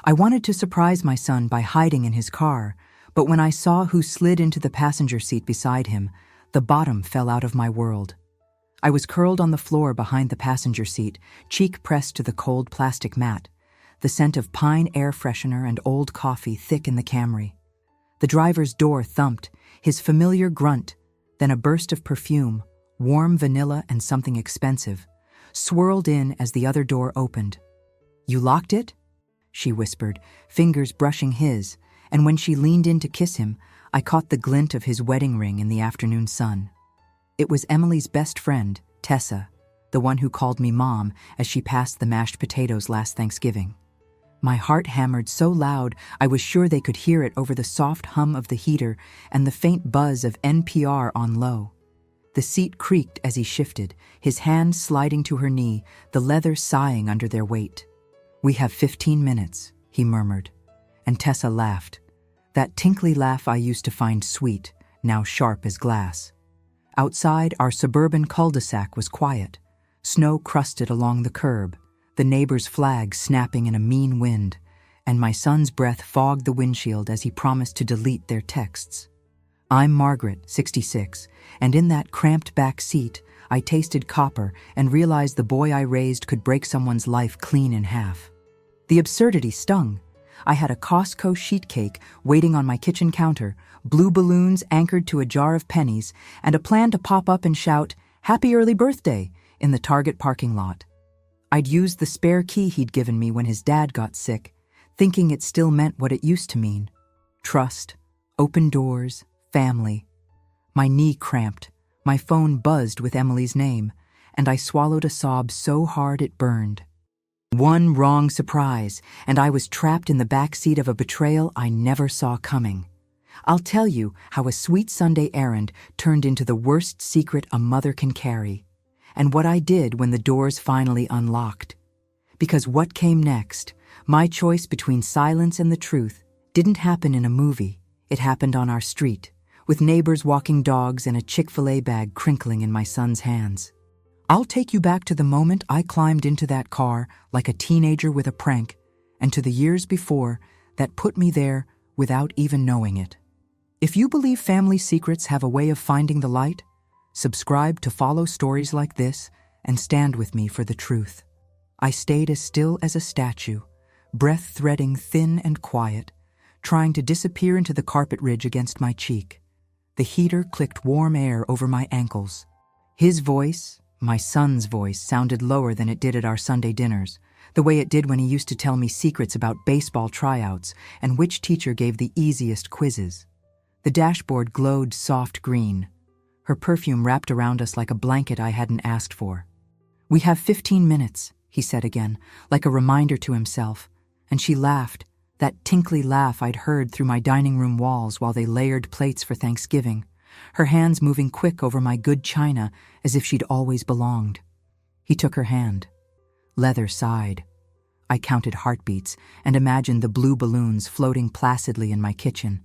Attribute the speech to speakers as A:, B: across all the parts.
A: I wanted to surprise my son by hiding in his car, but when I saw who slid into the passenger seat beside him, the bottom fell out of my world. I was curled on the floor behind the passenger seat, cheek pressed to the cold plastic mat, the scent of pine air freshener and old coffee thick in the Camry. The driver's door thumped, his familiar grunt, then a burst of perfume, warm vanilla and something expensive, swirled in as the other door opened. "You locked it?" she whispered, fingers brushing his, and when she leaned in to kiss him, I caught the glint of his wedding ring in the afternoon sun. It was Emily's best friend, Tessa, the one who called me Mom as she passed the mashed potatoes last Thanksgiving. My heart hammered so loud I was sure they could hear it over the soft hum of the heater and the faint buzz of NPR on low. The seat creaked as he shifted, his hand sliding to her knee, the leather sighing under their weight. "We have 15 minutes, he murmured, and Tessa laughed. That tinkly laugh I used to find sweet, now sharp as glass. Outside, our suburban cul-de-sac was quiet, snow crusted along the curb, the neighbor's flag snapping in a mean wind, and my son's breath fogged the windshield as he promised to delete their texts. I'm Margaret, 66, and in that cramped back seat, I tasted copper and realized the boy I raised could break someone's life clean in half. The absurdity stung. I had a Costco sheet cake waiting on my kitchen counter, blue balloons anchored to a jar of pennies, and a plan to pop up and shout, "Happy early birthday!" in the Target parking lot. I'd used the spare key he'd given me when his dad got sick, thinking it still meant what it used to mean. Trust, open doors, family. My knee cramped, my phone buzzed with Emily's name, and I swallowed a sob so hard it burned. One wrong surprise, and I was trapped in the back seat of a betrayal I never saw coming. I'll tell you how a sweet Sunday errand turned into the worst secret a mother can carry, and what I did when the doors finally unlocked. Because what came next, my choice between silence and the truth, didn't happen in a movie. It happened on our street, with neighbors walking dogs and a Chick-fil-A bag crinkling in my son's hands. I'll take you back to the moment I climbed into that car like a teenager with a prank, and to the years before that put me there without even knowing it. If you believe family secrets have a way of finding the light, subscribe to follow stories like this and stand with me for the truth. I stayed as still as a statue, breath threading thin and quiet, trying to disappear into the carpet ridge against my cheek. The heater clicked warm air over my ankles. His voice, my son's voice, sounded lower than it did at our Sunday dinners, the way it did when he used to tell me secrets about baseball tryouts and which teacher gave the easiest quizzes. The dashboard glowed soft green. Her perfume wrapped around us like a blanket I hadn't asked for. "We have 15 minutes, he said again, like a reminder to himself, and she laughed, that tinkly laugh I'd heard through my dining room walls while they layered plates for Thanksgiving, her hands moving quick over my good china as if she'd always belonged. He took her hand. Leather sighed. I counted heartbeats and imagined the blue balloons floating placidly in my kitchen,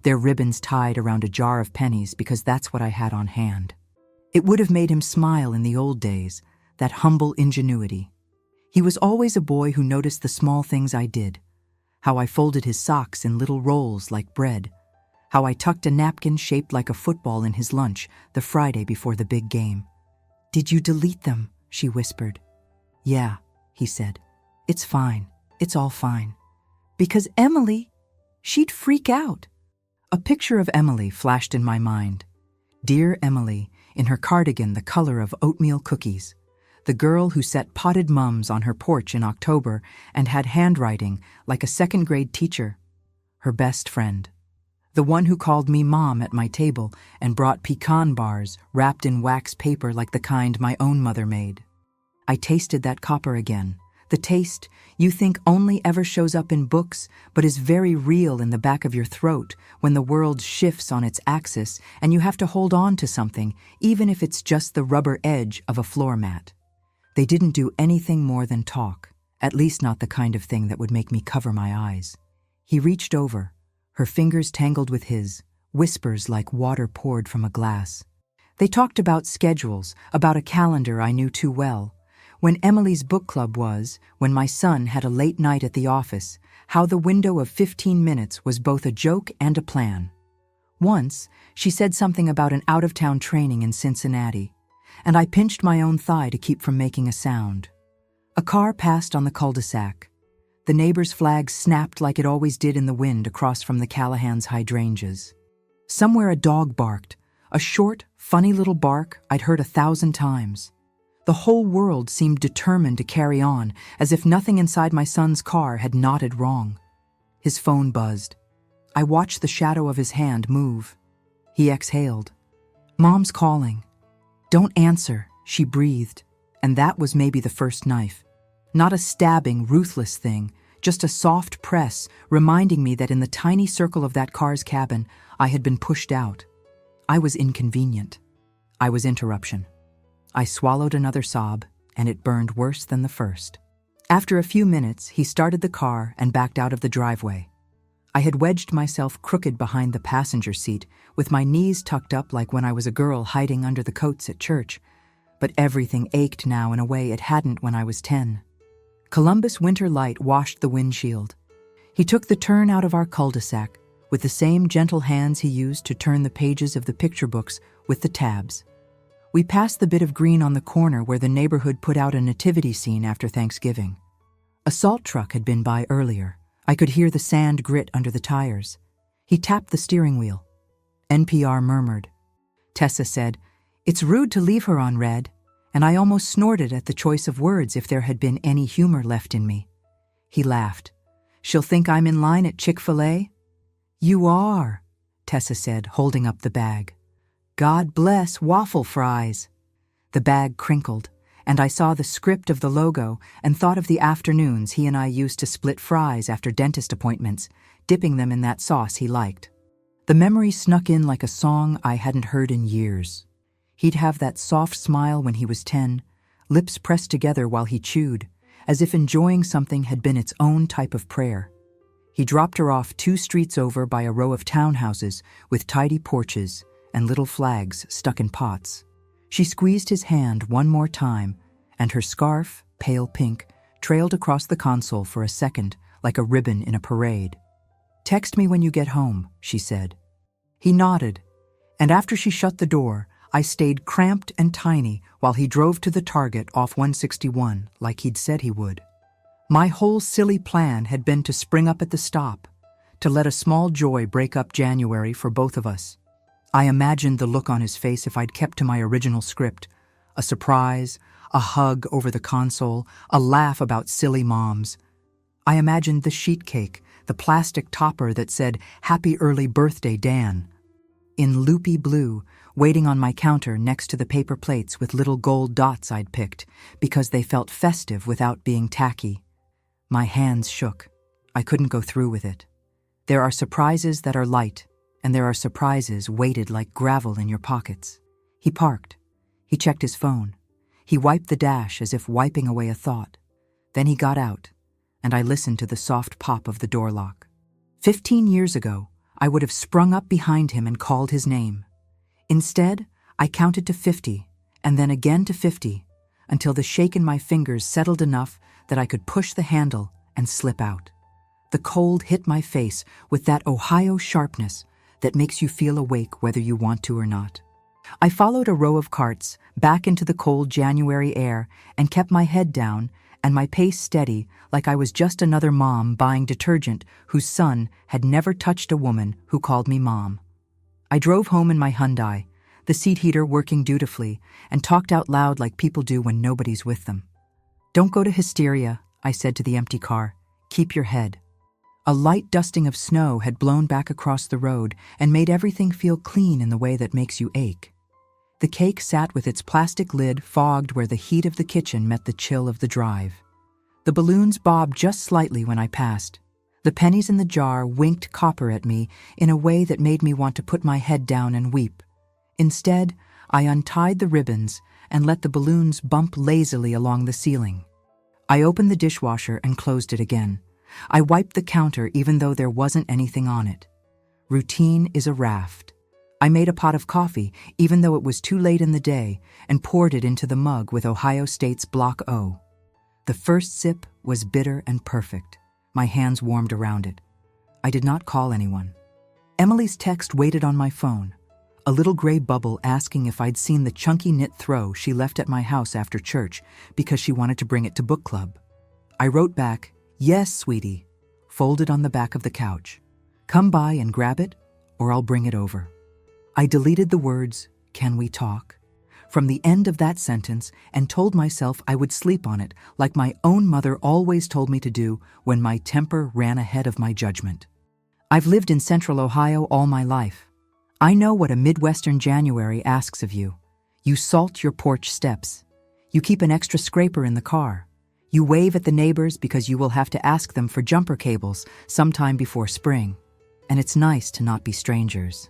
A: their ribbons tied around a jar of pennies because that's what I had on hand. It would have made him smile in the old days, that humble ingenuity. He was always a boy who noticed the small things I did, how I folded his socks in little rolls like bread, how I tucked a napkin shaped like a football in his lunch the Friday before the big game. "Did you delete them?" she whispered. "Yeah," he said. "It's fine. It's all fine. Because Emily, she'd freak out." A picture of Emily flashed in my mind. Dear Emily, in her cardigan the color of oatmeal cookies. The girl who set potted mums on her porch in October and had handwriting like a second-grade teacher. Her best friend. The one who called me Mom at my table and brought pecan bars wrapped in wax paper like the kind my own mother made. I tasted that copper again. The taste you think only ever shows up in books but is very real in the back of your throat when the world shifts on its axis and you have to hold on to something, even if it's just the rubber edge of a floor mat. They didn't do anything more than talk, at least not the kind of thing that would make me cover my eyes. He reached over, her fingers tangled with his, whispers like water poured from a glass. They talked about schedules, about a calendar I knew too well, when Emily's book club was, when my son had a late night at the office, how the window of 15 minutes was both a joke and a plan. Once, she said something about an out-of-town training in Cincinnati, and I pinched my own thigh to keep from making a sound. A car passed on the cul-de-sac. The neighbor's flag snapped like it always did in the wind across from the Callahan's hydrangeas. Somewhere a dog barked, a short, funny little bark I'd heard 1,000 times. The whole world seemed determined to carry on, as if nothing inside my son's car had nodded wrong. His phone buzzed. I watched the shadow of his hand move. He exhaled. "Mom's calling." "Don't answer," she breathed, and that was maybe the first knife. Not a stabbing, ruthless thing, just a soft press reminding me that in the tiny circle of that car's cabin, I had been pushed out. I was inconvenient. I was interruption. I swallowed another sob, and it burned worse than the first. After a few minutes, he started the car and backed out of the driveway. I had wedged myself crooked behind the passenger seat, with my knees tucked up like when I was a girl hiding under the coats at church, but everything ached now in a way it hadn't when I was 10. Columbus winter light washed the windshield. He took the turn out of our cul-de-sac with the same gentle hands he used to turn the pages of the picture books with the tabs. We passed the bit of green on the corner where the neighborhood put out a nativity scene after Thanksgiving. A salt truck had been by earlier. I could hear the sand grit under the tires. He tapped the steering wheel. NPR murmured. Tessa said, "It's rude to leave her on red," and I almost snorted at the choice of words if there had been any humor left in me. He laughed. "She'll think I'm in line at Chick-fil-A?" "You are," Tessa said, holding up the bag. "God bless waffle fries." The bag crinkled, and I saw the script of the logo and thought of the afternoons he and I used to split fries after dentist appointments, dipping them in that sauce he liked. The memory snuck in like a song I hadn't heard in years. He'd have that soft smile when he was 10, lips pressed together while he chewed, as if enjoying something had been its own type of prayer. He dropped her off 2 streets over by a row of townhouses with tidy porches and little flags stuck in pots. She squeezed his hand one more time, and her scarf, pale pink, trailed across the console for a second like a ribbon in a parade. "Text me when you get home," she said. He nodded, and after she shut the door, I stayed cramped and tiny while he drove to the Target off 161 like he'd said he would. My whole silly plan had been to spring up at the stop, to let a small joy break up January for both of us. I imagined the look on his face if I'd kept to my original script, a surprise, a hug over the console, a laugh about silly moms. I imagined the sheet cake, the plastic topper that said, "Happy early birthday, Dan," in loopy blue, waiting on my counter next to the paper plates with little gold dots I'd picked because they felt festive without being tacky. My hands shook. I couldn't go through with it. There are surprises that are light, and there are surprises weighted like gravel in your pockets. He parked. He checked his phone. He wiped the dash as if wiping away a thought. Then he got out, and I listened to the soft pop of the door lock. 15 years ago, I would have sprung up behind him and called his name. Instead, I counted to 50, and then again to 50, until the shake in my fingers settled enough that I could push the handle and slip out. The cold hit my face with that Ohio sharpness that makes you feel awake whether you want to or not. I followed a row of carts back into the cold January air and kept my head down and my pace steady like I was just another mom buying detergent whose son had never touched a woman who called me mom. I drove home in my Hyundai, the seat heater working dutifully, and talked out loud like people do when nobody's with them. "Don't go to hysteria," I said to the empty car. "Keep your head." A light dusting of snow had blown back across the road and made everything feel clean in the way that makes you ache. The cake sat with its plastic lid fogged where the heat of the kitchen met the chill of the drive. The balloons bobbed just slightly when I passed. The pennies in the jar winked copper at me in a way that made me want to put my head down and weep. Instead, I untied the ribbons and let the balloons bump lazily along the ceiling. I opened the dishwasher and closed it again. I wiped the counter even though there wasn't anything on it. Routine is a raft. I made a pot of coffee, even though it was too late in the day, and poured it into the mug with Ohio State's Block O. The first sip was bitter and perfect. My hands warmed around it. I did not call anyone. Emily's text waited on my phone, a little gray bubble asking if I'd seen the chunky knit throw she left at my house after church because she wanted to bring it to book club. I wrote back, "Yes, sweetie," folded on the back of the couch. "Come by and grab it, or I'll bring it over." I deleted the words, "Can we talk?" from the end of that sentence and told myself I would sleep on it like my own mother always told me to do when my temper ran ahead of my judgment. I've lived in Central Ohio all my life. I know what a Midwestern January asks of you. You salt your porch steps. You keep an extra scraper in the car. You wave at the neighbors because you will have to ask them for jumper cables sometime before spring. And it's nice to not be strangers.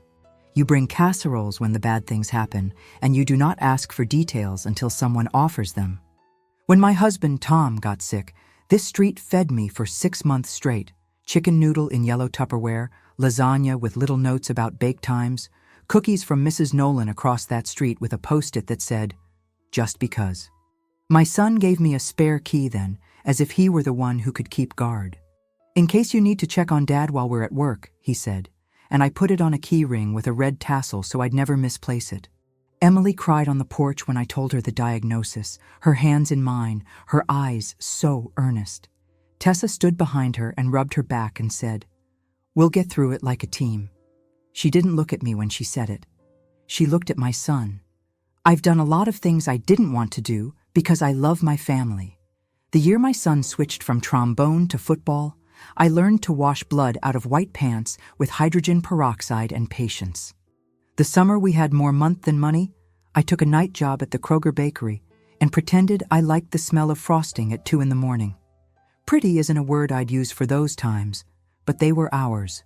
A: You bring casseroles when the bad things happen, and you do not ask for details until someone offers them. When my husband, Tom, got sick, this street fed me for 6 months straight. Chicken noodle in yellow Tupperware, lasagna with little notes about bake times, cookies from Mrs. Nolan across that street with a post-it that said, "Just because." My son gave me a spare key then, as if he were the one who could keep guard. "In case you need to check on Dad while we're at work," he said, and I put it on a key ring with a red tassel so I'd never misplace it. Emily cried on the porch when I told her the diagnosis, her hands in mine, her eyes so earnest. Tessa stood behind her and rubbed her back and said, "We'll get through it like a team." She didn't look at me when she said it. She looked at my son. I've done a lot of things I didn't want to do because I love my family. The year my son switched from trombone to football, I learned to wash blood out of white pants with hydrogen peroxide and patience. The summer we had more month than money, I took a night job at the Kroger bakery and pretended I liked the smell of frosting at 2 a.m. Pretty isn't a word I'd use for those times, but they were ours.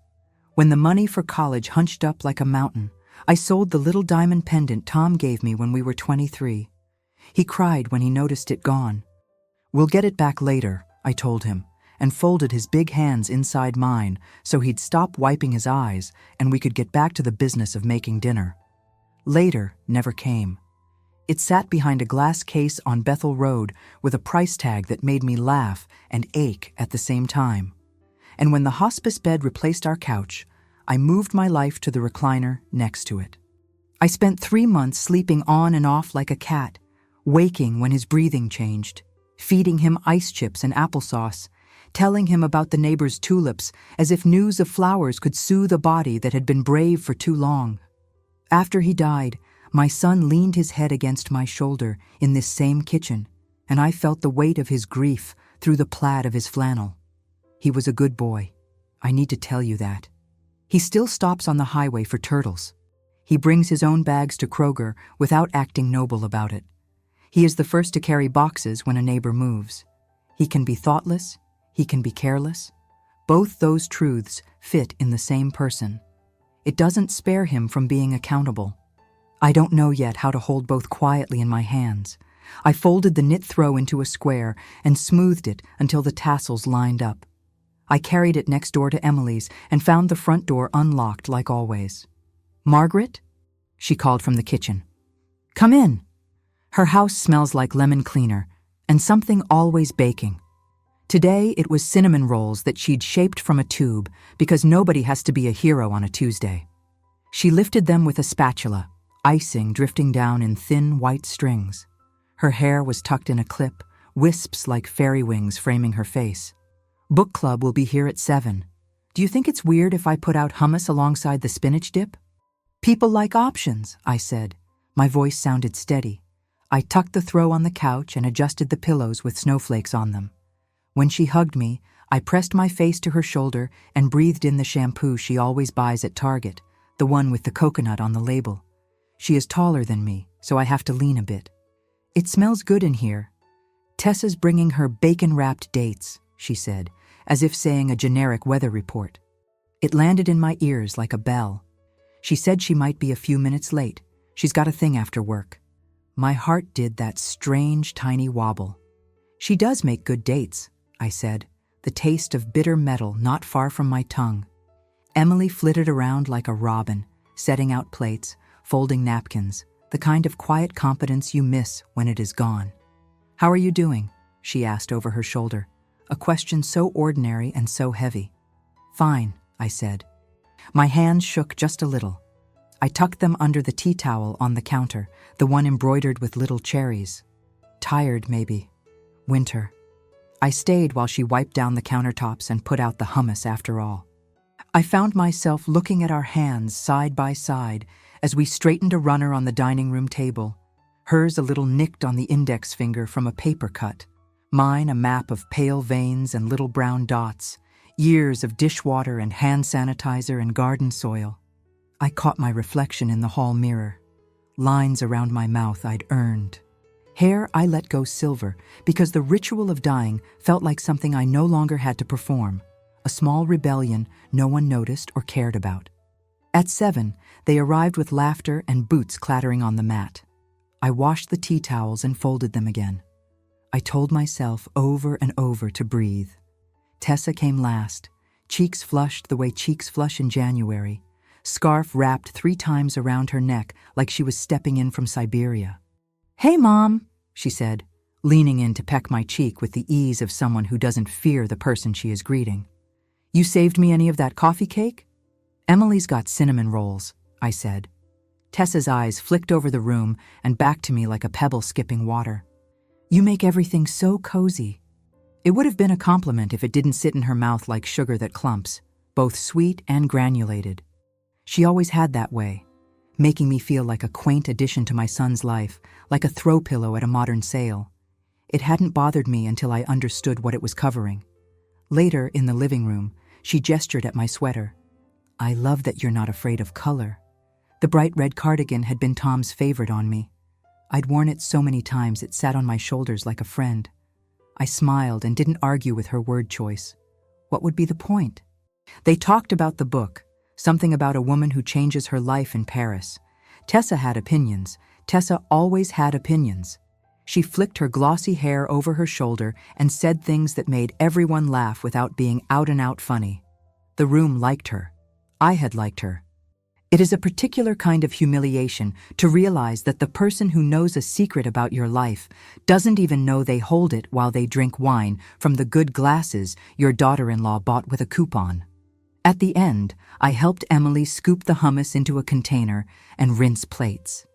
A: When the money for college hunched up like a mountain, I sold the little diamond pendant Tom gave me when we were 23. He cried when he noticed it gone. "We'll get it back later," I told him, and folded his big hands inside mine so he'd stop wiping his eyes and we could get back to the business of making dinner. Later never came. It sat behind a glass case on Bethel Road with a price tag that made me laugh and ache at the same time. And when the hospice bed replaced our couch, I moved my life to the recliner next to it. I spent 3 months sleeping on and off like a cat, waking when his breathing changed, feeding him ice chips and applesauce, telling him about the neighbor's tulips as if news of flowers could soothe a body that had been brave for too long. After he died, my son leaned his head against my shoulder in this same kitchen, and I felt the weight of his grief through the plaid of his flannel. He was a good boy. I need to tell you that. He still stops on the highway for turtles. He brings his own bags to Kroger without acting noble about it. He is the first to carry boxes when a neighbor moves. He can be thoughtless. He can be careless. Both those truths fit in the same person. It doesn't spare him from being accountable. I don't know yet how to hold both quietly in my hands. I folded the knit throw into a square and smoothed it until the tassels lined up. I carried it next door to Emily's and found the front door unlocked like always. "Margaret?" she called from the kitchen. "Come in." Her house smells like lemon cleaner and something always baking. Today it was cinnamon rolls that she'd shaped from a tube because nobody has to be a hero on a Tuesday. She lifted them with a spatula, icing drifting down in thin white strings. Her hair was tucked in a clip, wisps like fairy wings framing her face. "Book club will be here at 7. Do you think it's weird if I put out hummus alongside the spinach dip?" "People like options," I said. My voice sounded steady. I tucked the throw on the couch and adjusted the pillows with snowflakes on them. When she hugged me, I pressed my face to her shoulder and breathed in the shampoo she always buys at Target, the one with the coconut on the label. She is taller than me, so I have to lean a bit. "It smells good in here." "Tessa's bringing her bacon-wrapped dates," she said, as if saying a generic weather report. It landed in my ears like a bell. She said she might be a few minutes late. She's got a thing after work. My heart did that strange, tiny wobble. "She does make good dates," I said, the taste of bitter metal not far from my tongue. Emily flitted around like a robin, setting out plates, folding napkins, the kind of quiet competence you miss when it is gone. "How are you doing?" she asked over her shoulder, a question so ordinary and so heavy. "Fine," I said. My hands shook just a little. I tucked them under the tea towel on the counter, the one embroidered with little cherries. Tired, maybe. Winter. I stayed while she wiped down the countertops and put out the hummus after all. I found myself looking at our hands side by side as we straightened a runner on the dining room table, hers a little nicked on the index finger from a paper cut, mine a map of pale veins and little brown dots, years of dishwater and hand sanitizer and garden soil. I caught my reflection in the hall mirror, lines around my mouth I'd earned. Hair I let go silver because the ritual of dying felt like something I no longer had to perform, a small rebellion no one noticed or cared about. At 7, they arrived with laughter and boots clattering on the mat. I washed the tea towels and folded them again. I told myself over and over to breathe. Tessa came last, cheeks flushed the way cheeks flush in January, scarf wrapped 3 times around her neck like she was stepping in from Siberia. "Hey, Mom," she said, leaning in to peck my cheek with the ease of someone who doesn't fear the person she is greeting. "You saved me any of that coffee cake?" "Emily's got cinnamon rolls," I said. Tessa's eyes flicked over the room and back to me like a pebble skipping water. "You make everything so cozy." It would have been a compliment if it didn't sit in her mouth like sugar that clumps, both sweet and granulated. She always had that way, making me feel like a quaint addition to my son's life, like a throw pillow at a modern sale. It hadn't bothered me until I understood what it was covering. Later, in the living room, she gestured at my sweater. "I love that you're not afraid of color." The bright red cardigan had been Tom's favorite on me. I'd worn it so many times it sat on my shoulders like a friend. I smiled and didn't argue with her word choice. What would be the point? They talked about the book, something about a woman who changes her life in Paris. Tessa had opinions. Tessa always had opinions. She flicked her glossy hair over her shoulder and said things that made everyone laugh without being out-and-out funny. The room liked her. I had liked her. It is a particular kind of humiliation to realize that the person who knows a secret about your life doesn't even know they hold it while they drink wine from the good glasses your daughter-in-law bought with a coupon. At the end, I helped Emily scoop the hummus into a container and rinse plates.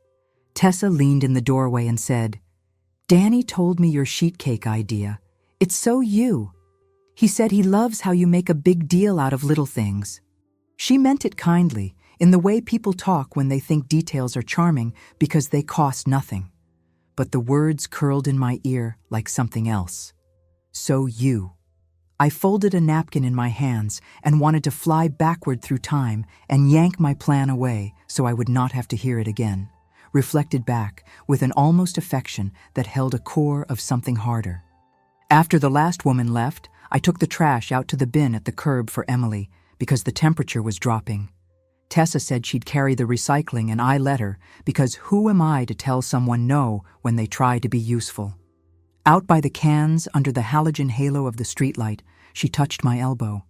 A: Tessa leaned in the doorway and said, "Danny told me your sheet cake idea. It's so you. He said he loves how you make a big deal out of little things." She meant it kindly, in the way people talk when they think details are charming because they cost nothing. But the words curled in my ear like something else. "So you." I folded a napkin in my hands and wanted to fly backward through time and yank my plan away so I would not have to hear it again, reflected back with an almost affection that held a core of something harder. After the last woman left, I took the trash out to the bin at the curb for Emily because the temperature was dropping. Tessa said she'd carry the recycling and I let her because who am I to tell someone no when they try to be useful? Out by the cans under the halogen halo of the streetlight, she touched my elbow.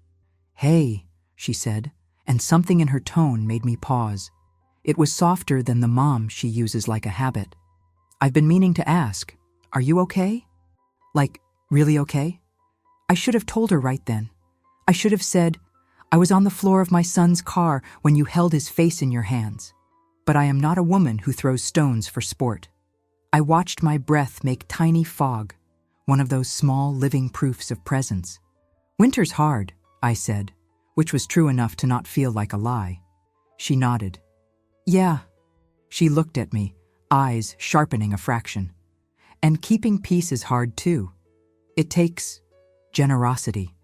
A: "Hey," she said, and something in her tone made me pause. It was softer than the mom she uses like a habit. "I've been meaning to ask, are you okay? Like, really okay?" I should have told her right then. I should have said, "I was on the floor of my son's car when you held his face in your hands." But I am not a woman who throws stones for sport. I watched my breath make tiny fog, one of those small living proofs of presence. "Winter's hard," I said, which was true enough to not feel like a lie. She nodded. "Yeah." She looked at me, eyes sharpening a fraction. "And keeping peace is hard too. It takes generosity."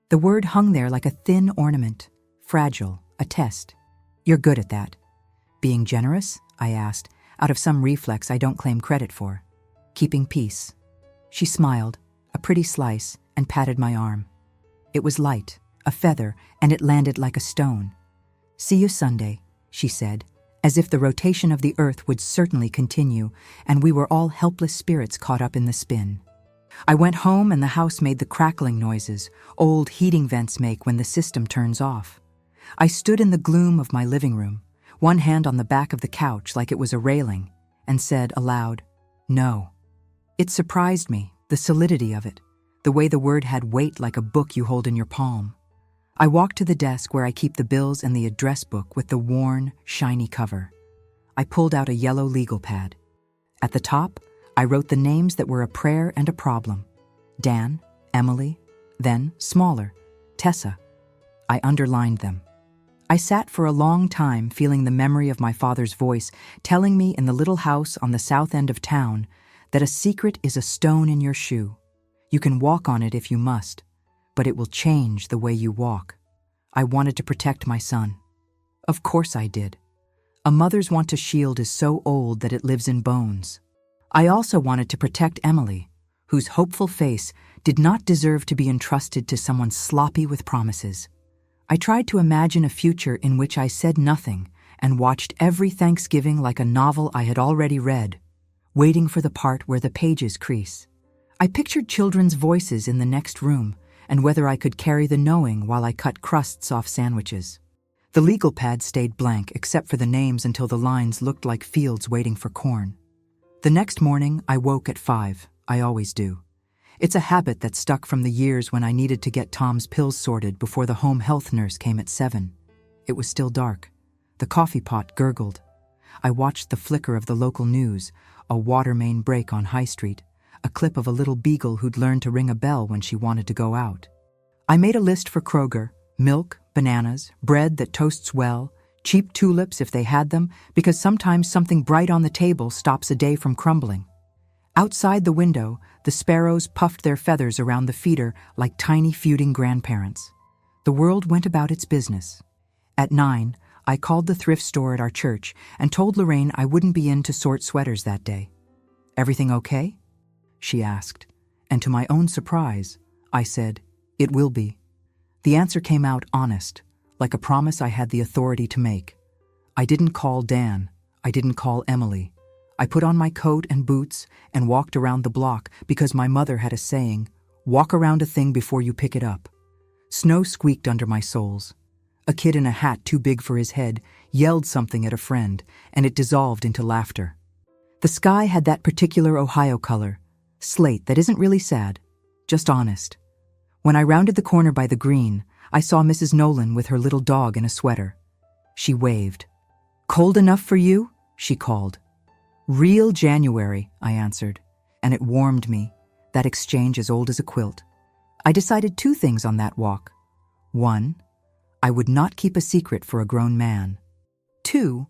A: The word hung there like a thin ornament, fragile, a test. "You're good at that." "Being generous?" I asked, out of some reflex I don't claim credit for. "Keeping peace." She smiled, a pretty slice, and patted my arm. It was light, a feather, and it landed like a stone. "See you Sunday," she said, as if the rotation of the earth would certainly continue, and we were all helpless spirits caught up in the spin. I went home and the house made the crackling noises old heating vents make when the system turns off. I stood in the gloom of my living room, one hand on the back of the couch like it was a railing, and said aloud, "No." It surprised me, the solidity of it, the way the word had weight like a book you hold in your palm. I walked to the desk where I keep the bills and the address book with the worn, shiny cover. I pulled out a yellow legal pad. At the top, I wrote the names that were a prayer and a problem. Dan, Emily, then, smaller, Tessa. I underlined them. I sat for a long time feeling the memory of my father's voice telling me in the little house on the south end of town that a secret is a stone in your shoe. You can walk on it if you must, but it will change the way you walk. I wanted to protect my son. Of course I did. A mother's want to shield is so old that it lives in bones. I also wanted to protect Emily, whose hopeful face did not deserve to be entrusted to someone sloppy with promises. I tried to imagine a future in which I said nothing and watched every Thanksgiving like a novel I had already read, waiting for the part where the pages crease. I pictured children's voices in the next room and whether I could carry the knowing while I cut crusts off sandwiches. The legal pad stayed blank except for the names until the lines looked like fields waiting for corn. The next morning, I woke at 5. I always do. It's a habit that stuck from the years when I needed to get Tom's pills sorted before the home health nurse came at 7. It was still dark. The coffee pot gurgled. I watched the flicker of the local news, a water main break on High Street, a clip of a little beagle who'd learned to ring a bell when she wanted to go out. I made a list for Kroger: milk, bananas, bread that toasts well, cheap tulips if they had them, because sometimes something bright on the table stops a day from crumbling. Outside the window, the sparrows puffed their feathers around the feeder like tiny feuding grandparents. The world went about its business. At 9, I called the thrift store at our church and told Lorraine I wouldn't be in to sort sweaters that day. "Everything okay?" she asked, and to my own surprise, I said, "It will be." The answer came out honest, like a promise I had the authority to make. I didn't call Dan. I didn't call Emily. I put on my coat and boots and walked around the block because my mother had a saying, "Walk around a thing before you pick it up." Snow squeaked under my soles. A kid in a hat too big for his head yelled something at a friend, and it dissolved into laughter. The sky had that particular Ohio color, slate that isn't really sad, just honest. When I rounded the corner by the green, I saw Mrs. Nolan with her little dog in a sweater. She waved. "Cold enough for you?" she called. "Real January," I answered, and it warmed me, that exchange as old as a quilt. I decided 2 things on that walk. 1, I would not keep a secret for a grown man. 2,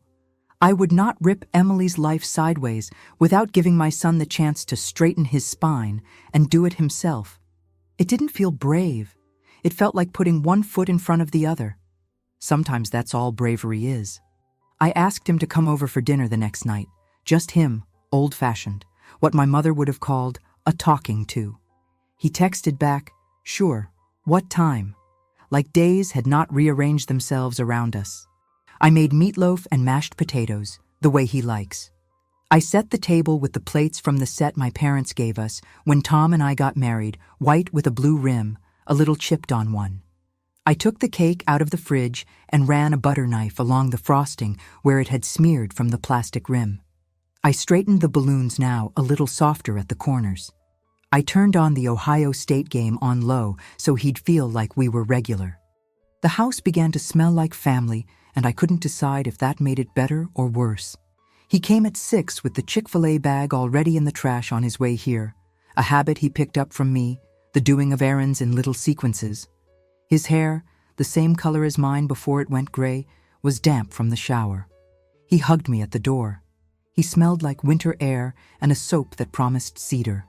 A: I would not rip Emily's life sideways without giving my son the chance to straighten his spine and do it himself. It didn't feel brave. It felt like putting one foot in front of the other. Sometimes that's all bravery is. I asked him to come over for dinner the next night. Just him, old-fashioned, what my mother would have called a talking to. He texted back, "Sure, what time?" Like days had not rearranged themselves around us. I made meatloaf and mashed potatoes, the way he likes. I set the table with the plates from the set my parents gave us when Tom and I got married, white with a blue rim, a little chipped on one. I took the cake out of the fridge and ran a butter knife along the frosting where it had smeared from the plastic rim. I straightened the balloons now a little softer at the corners. I turned on the Ohio State game on low so he'd feel like we were regular. The house began to smell like family, and I couldn't decide if that made it better or worse. He came at 6 with the Chick-fil-A bag already in the trash on his way here, a habit he picked up from me, the doing of errands in little sequences. His hair, the same color as mine before it went gray, was damp from the shower. He hugged me at the door. He smelled like winter air and a soap that promised cedar.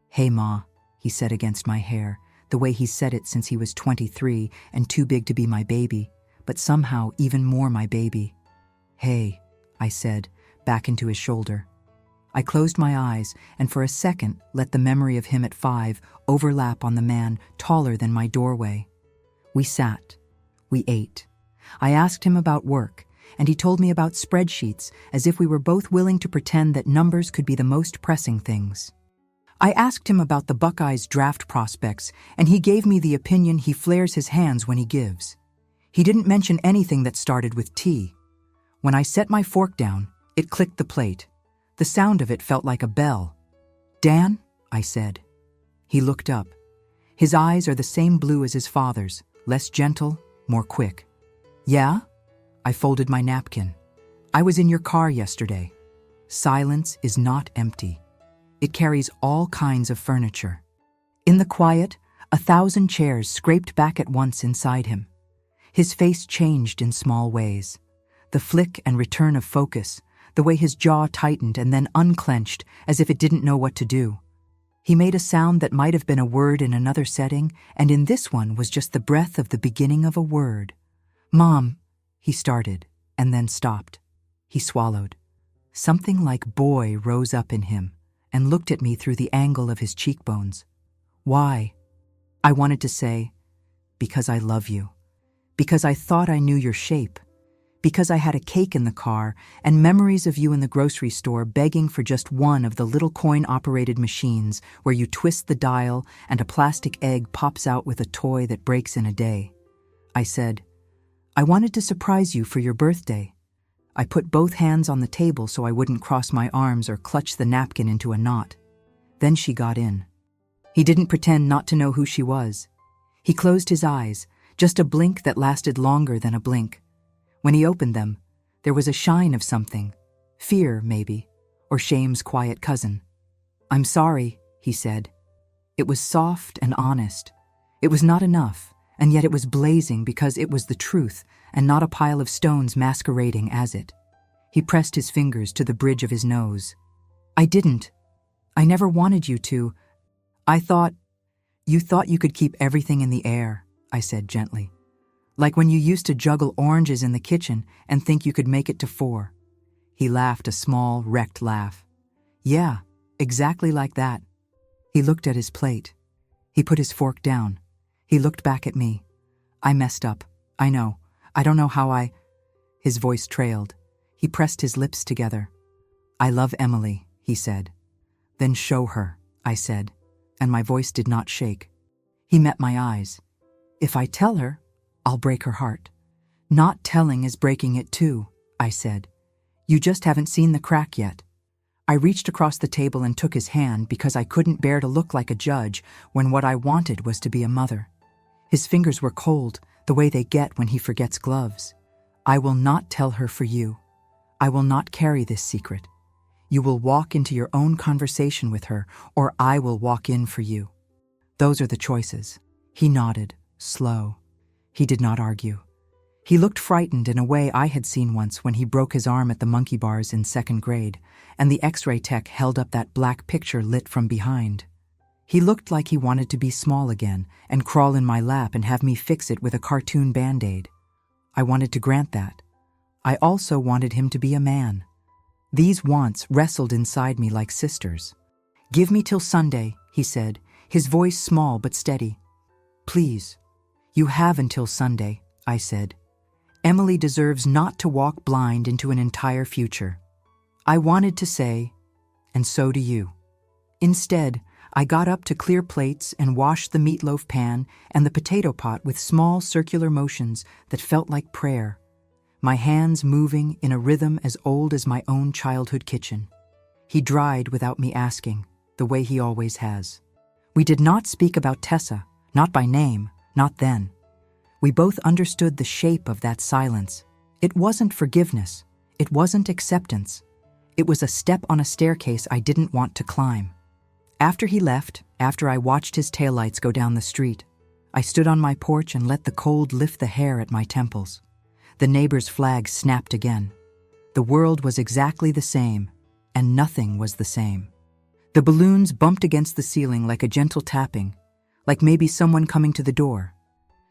A: "Hey, Ma," he said against my hair, the way he said it since he was 23 and too big to be my baby, but somehow even more my baby. "Hey," I said, back into his shoulder. I closed my eyes and for a second let the memory of him at 5 overlap on the man taller than my doorway. We sat. We ate. I asked him about work, and he told me about spreadsheets as if we were both willing to pretend that numbers could be the most pressing things. I asked him about the Buckeyes draft prospects, and he gave me the opinion he flares his hands when he gives. He didn't mention anything that started with T. When I set my fork down, it clicked the plate. The sound of it felt like a bell. "Dan?" I said. He looked up. His eyes are the same blue as his father's, less gentle, more quick. "Yeah?" I folded my napkin. "I was in your car yesterday." Silence is not empty. It carries all kinds of furniture. In the quiet, 1,000 chairs scraped back at once inside him. His face changed in small ways. The flick and return of focus, the way his jaw tightened and then unclenched as if it didn't know what to do. He made a sound that might have been a word in another setting, and in this one was just the breath of the beginning of a word. "Mom," he started, and then stopped. He swallowed. Something like boy rose up in him and looked at me through the angle of his cheekbones. "Why?" I wanted to say, "Because I love you. Because I thought I knew your shape. Because I had a cake in the car and memories of you in the grocery store begging for just one of the little coin-operated machines where you twist the dial and a plastic egg pops out with a toy that breaks in a day." I said, "I wanted to surprise you for your birthday." I put both hands on the table so I wouldn't cross my arms or clutch the napkin into a knot. Then she got in. He didn't pretend not to know who she was. He closed his eyes, just a blink that lasted longer than a blink. When he opened them, there was a shine of something. Fear, maybe, or shame's quiet cousin. "I'm sorry," he said. It was soft and honest. It was not enough, and yet it was blazing because it was the truth and not a pile of stones masquerading as it. He pressed his fingers to the bridge of his nose. "I didn't. I never wanted you to. You thought you could keep everything in the air," I said gently. "Like when you used to juggle oranges in the kitchen and think you could make it to 4. He laughed a small, wrecked laugh. "Yeah, exactly like that." He looked at his plate. He put his fork down. He looked back at me. "I messed up. I know. I don't know how I—" His voice trailed. He pressed his lips together. "I love Emily," he said. "Then show her," I said, and my voice did not shake. He met my eyes. "If I tell her, I'll break her heart." "Not telling is breaking it too," I said. "You just haven't seen the crack yet." I reached across the table and took his hand because I couldn't bear to look like a judge when what I wanted was to be a mother. His fingers were cold, the way they get when he forgets gloves. "I will not tell her for you. I will not carry this secret. You will walk into your own conversation with her, or I will walk in for you. Those are the choices." He nodded, slow. He did not argue. He looked frightened in a way I had seen once when he broke his arm at the monkey bars in 2nd grade, and the X-ray tech held up that black picture lit from behind. He looked like he wanted to be small again and crawl in my lap and have me fix it with a cartoon Band-Aid. I wanted to grant that. I also wanted him to be a man. These wants wrestled inside me like sisters. "Give me till Sunday," he said, his voice small but steady. "Please." "You have until Sunday," I said. "Emily deserves not to walk blind into an entire future." I wanted to say, "And so do you." Instead, I got up to clear plates and washed the meatloaf pan and the potato pot with small circular motions that felt like prayer, my hands moving in a rhythm as old as my own childhood kitchen. He dried without me asking, the way he always has. We did not speak about Tessa, not by name, not then. We both understood the shape of that silence. It wasn't forgiveness. It wasn't acceptance. It was a step on a staircase I didn't want to climb. After he left, after I watched his taillights go down the street, I stood on my porch and let the cold lift the hair at my temples. The neighbor's flag snapped again. The world was exactly the same, and nothing was the same. The balloons bumped against the ceiling like a gentle tapping, like maybe someone coming to the door.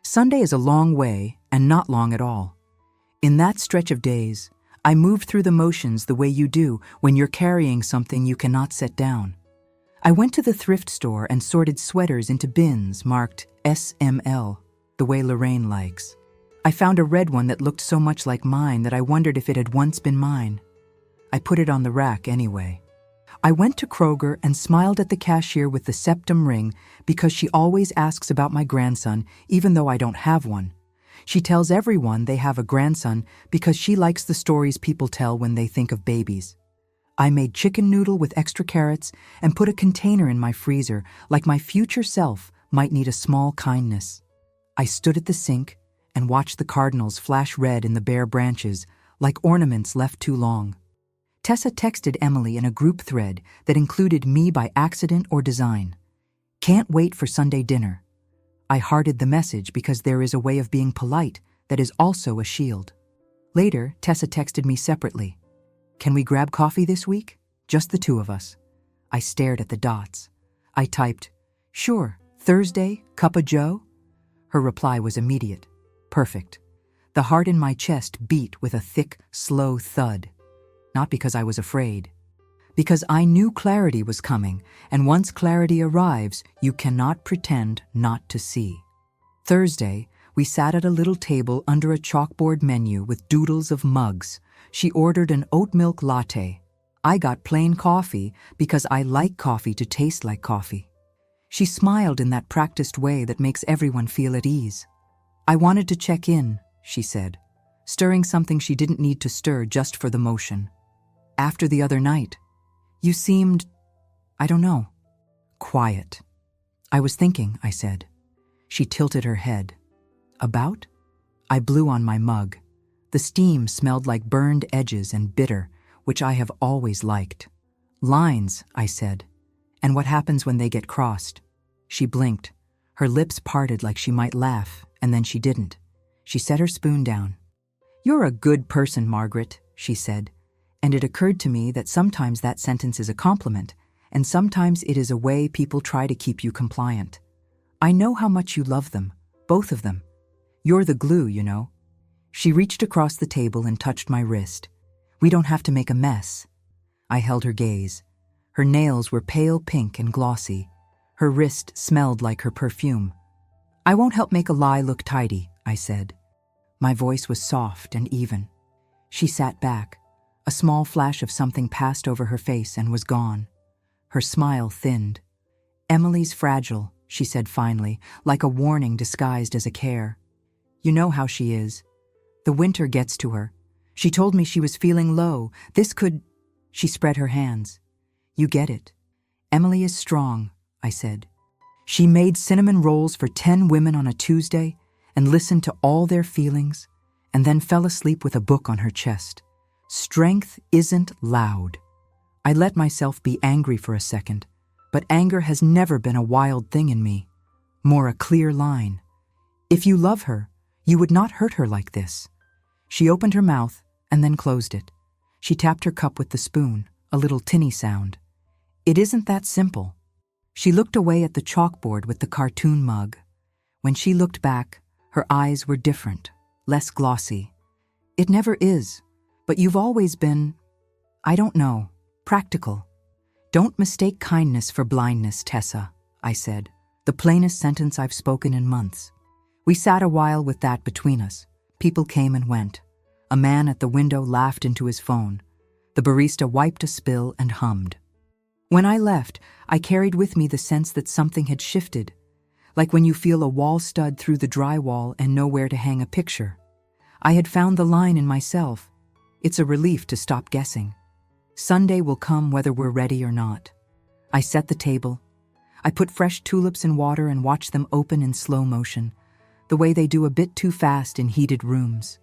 A: Sunday is a long way, and not long at all. In that stretch of days, I moved through the motions the way you do when you're carrying something you cannot set down. I went to the thrift store and sorted sweaters into bins marked SML, the way Lorraine likes. I found a red one that looked so much like mine that I wondered if it had once been mine. I put it on the rack anyway. I went to Kroger and smiled at the cashier with the septum ring because she always asks about my grandson even though I don't have one. She tells everyone they have a grandson because she likes the stories people tell when they think of babies. I made chicken noodle with extra carrots and put a container in my freezer like my future self might need a small kindness. I stood at the sink and watched the cardinals flash red in the bare branches like ornaments left too long. Tessa texted Emily in a group thread that included me by accident or design. Can't wait for Sunday dinner. I hearted the message because there is a way of being polite that is also a shield. Later, Tessa texted me separately. Can we grab coffee this week? Just the two of us. I stared at the dots. I typed, sure, Thursday, cup of joe? Her reply was immediate. Perfect. The heart in my chest beat with a thick, slow thud. Not because I was afraid. Because I knew clarity was coming, and once clarity arrives, you cannot pretend not to see. Thursday, we sat at a little table under a chalkboard menu with doodles of mugs. She ordered an oat milk latte. I got plain coffee because I like coffee to taste like coffee. She smiled in that practiced way that makes everyone feel at ease. I wanted to check in, she said, stirring something she didn't need to stir just for the motion. After the other night, you seemed, I don't know, quiet. I was thinking, I said. She tilted her head. About? I blew on my mug. The steam smelled like burned edges and bitter, which I have always liked. Lines, I said. And what happens when they get crossed? She blinked. Her lips parted like she might laugh, and then she didn't. She set her spoon down. You're a good person, Margaret, she said. And it occurred to me that sometimes that sentence is a compliment, and sometimes it is a way people try to keep you compliant. I know how much you love them, both of them. You're the glue, you know. She reached across the table and touched my wrist. We don't have to make a mess. I held her gaze. Her nails were pale pink and glossy. Her wrist smelled like her perfume. I won't help make a lie look tidy, I said. My voice was soft and even. She sat back. A small flash of something passed over her face and was gone. Her smile thinned. Emily's fragile, she said finally, like a warning disguised as a care. You know how she is. The winter gets to her. She told me she was feeling low. This could... She spread her hands. You get it. Emily is strong, I said. She made cinnamon rolls for 10 women on a Tuesday and listened to all their feelings and then fell asleep with a book on her chest. Strength isn't loud. I let myself be angry for a second, but anger has never been a wild thing in me. More a clear line. If you love her, you would not hurt her like this. She opened her mouth and then closed it. She tapped her cup with the spoon, a little tinny sound. It isn't that simple. She looked away at the chalkboard with the cartoon mug. When she looked back, her eyes were different, less glossy. It never is. But you've always been, I don't know, practical. Don't mistake kindness for blindness, Tessa, I said, the plainest sentence I've spoken in months. We sat a while with that between us. People came and went. A man at the window laughed into his phone. The barista wiped a spill and hummed. When I left, I carried with me the sense that something had shifted, like when you feel a wall stud through the drywall and know where to hang a picture. I had found the line in myself. It's a relief to stop guessing. Sunday will come whether we're ready or not. I set the table. I put fresh tulips in water and watched them open in slow motion, the way they do a bit too fast in heated rooms.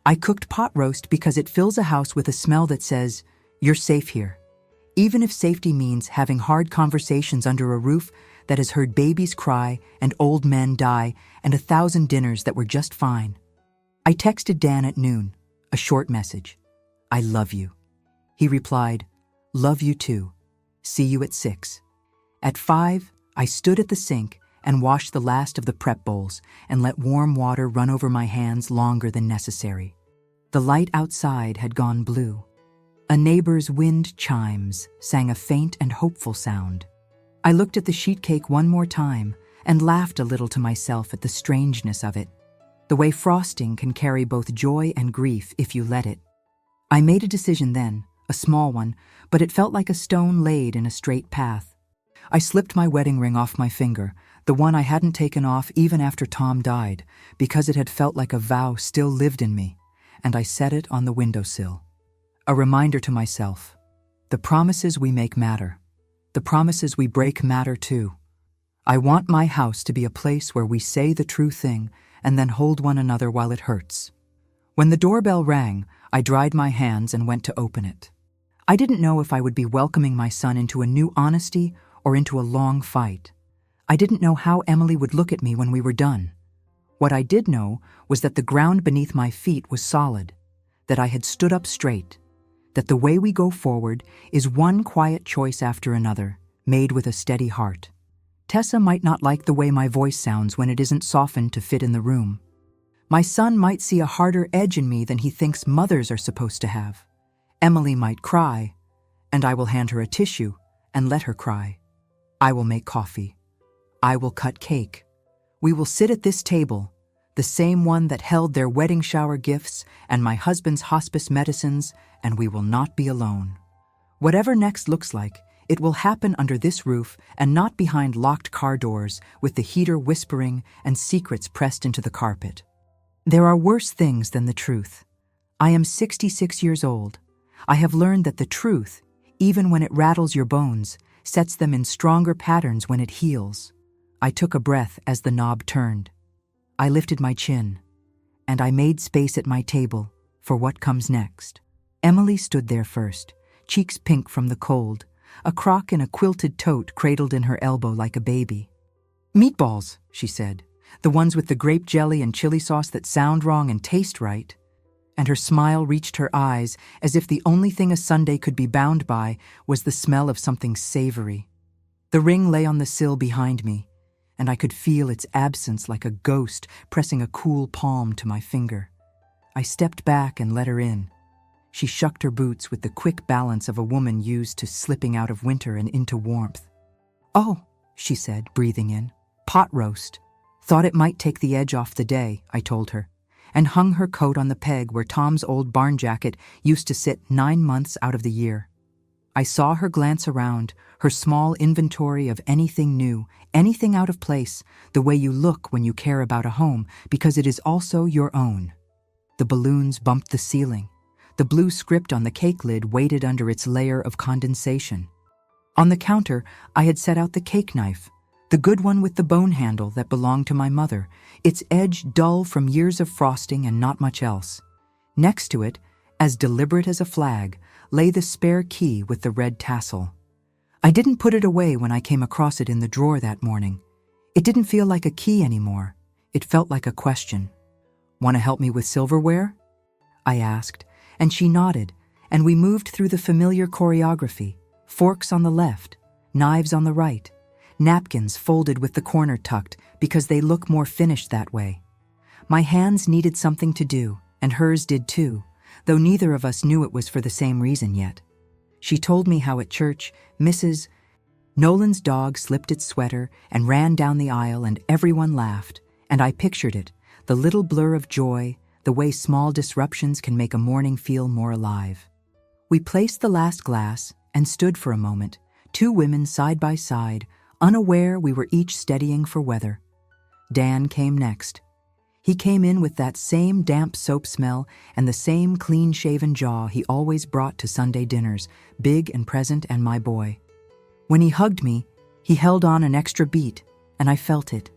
A: I cooked pot roast because it fills a house with a smell that says, you're safe here. Even if safety means having hard conversations under a roof that has heard babies cry and old men die and 1,000 dinners that were just fine. I texted Dan at noon, a short message. I love you. He replied, love you too. See you at 6. At 5, I stood at the sink and washed the last of the prep bowls and let warm water run over my hands longer than necessary. The light outside had gone blue. A neighbor's wind chimes sang a faint and hopeful sound. I looked at the sheet cake one more time and laughed a little to myself at the strangeness of it. The way frosting can carry both joy and grief if you let it. I made a decision then, a small one, but it felt like a stone laid in a straight path. I slipped my wedding ring off my finger, the one I hadn't taken off even after Tom died, because it had felt like a vow still lived in me, and I set it on the windowsill. A reminder to myself. The promises we make matter. The promises we break matter too. I want my house to be a place where we say the true thing and then hold one another while it hurts. When the doorbell rang, I dried my hands and went to open it. I didn't know if I would be welcoming my son into a new honesty or into a long fight. I didn't know how Emily would look at me when we were done. What I did know was that the ground beneath my feet was solid, that I had stood up straight, that the way we go forward is one quiet choice after another, made with a steady heart. Tessa might not like the way my voice sounds when it isn't softened to fit in the room. My son might see a harder edge in me than he thinks mothers are supposed to have. Emily might cry, and I will hand her a tissue and let her cry. I will make coffee. I will cut cake. We will sit at this table, the same one that held their wedding shower gifts and my husband's hospice medicines, and we will not be alone. Whatever next looks like, it will happen under this roof and not behind locked car doors with the heater whispering and secrets pressed into the carpet. There are worse things than the truth. I am 66 years old. I have learned that the truth, even when it rattles your bones, sets them in stronger patterns when it heals. I took a breath as the knob turned. I lifted my chin, and I made space at my table for what comes next. Emily stood there first, cheeks pink from the cold, a crock in a quilted tote cradled in her elbow like a baby. "Meatballs," she said, "the ones with the grape jelly and chili sauce that sound wrong and taste right." And her smile reached her eyes as if the only thing a Sunday could be bound by was the smell of something savory. The ring lay on the sill behind me, and I could feel its absence like a ghost pressing a cool palm to my finger. I stepped back and let her in. She shucked her boots with the quick balance of a woman used to slipping out of winter and into warmth. "Oh," she said, breathing in. "Pot roast." "Thought it might take the edge off the day," I told her, and hung her coat on the peg where Tom's old barn jacket used to sit 9 months out of the year. I saw her glance around, her small inventory of anything new, anything out of place, the way you look when you care about a home, because it is also your own. The balloons bumped the ceiling. The blue script on the cake lid waited under its layer of condensation. On the counter, I had set out the cake knife, the good one with the bone handle that belonged to my mother, its edge dull from years of frosting and not much else. Next to it, as deliberate as a flag, lay the spare key with the red tassel. I didn't put it away when I came across it in the drawer that morning. It didn't feel like a key anymore. It felt like a question. "Want to help me with silverware?" I asked, and she nodded, and we moved through the familiar choreography: forks on the left, knives on the right, napkins folded with the corner tucked because they look more finished that way. My hands needed something to do, and hers did too, though neither of us knew it was for the same reason yet. She told me how at church, Mrs. Nolan's dog slipped its sweater and ran down the aisle and everyone laughed, and I pictured it, the little blur of joy, the way small disruptions can make a morning feel more alive. We placed the last glass and stood for a moment, 2 women side by side, unaware we were each steadying for weather. Dan came next. He came in with that same damp soap smell and the same clean-shaven jaw he always brought to Sunday dinners, big and present and my boy. When he hugged me, he held on an extra beat, and I felt it.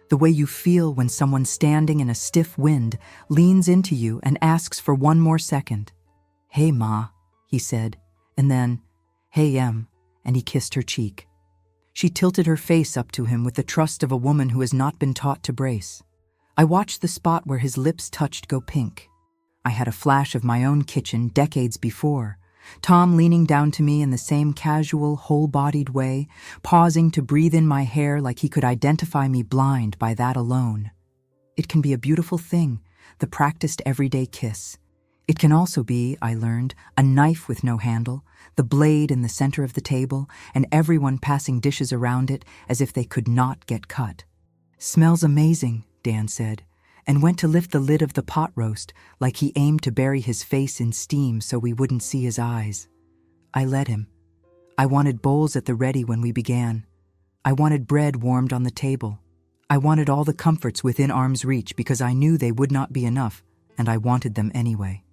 A: The way you feel when someone standing in a stiff wind leans into you and asks for one more second. "Hey, Ma," he said, and then, "Hey, Em," and he kissed her cheek. She tilted her face up to him with the trust of a woman who has not been taught to brace. I watched the spot where his lips touched go pink. I had a flash of my own kitchen decades before, Tom leaning down to me in the same casual, whole-bodied way, pausing to breathe in my hair like he could identify me blind by that alone. It can be a beautiful thing, the practiced everyday kiss. It can also be, I learned, a knife with no handle, the blade in the center of the table, and everyone passing dishes around it as if they could not get cut. "Smells amazing," Dan said, and went to lift the lid of the pot roast like he aimed to bury his face in steam so we wouldn't see his eyes. I let him. I wanted bowls at the ready when we began, I wanted bread warmed on the table. I wanted all the comforts within arm's reach because I knew they would not be enough, and I wanted them anyway.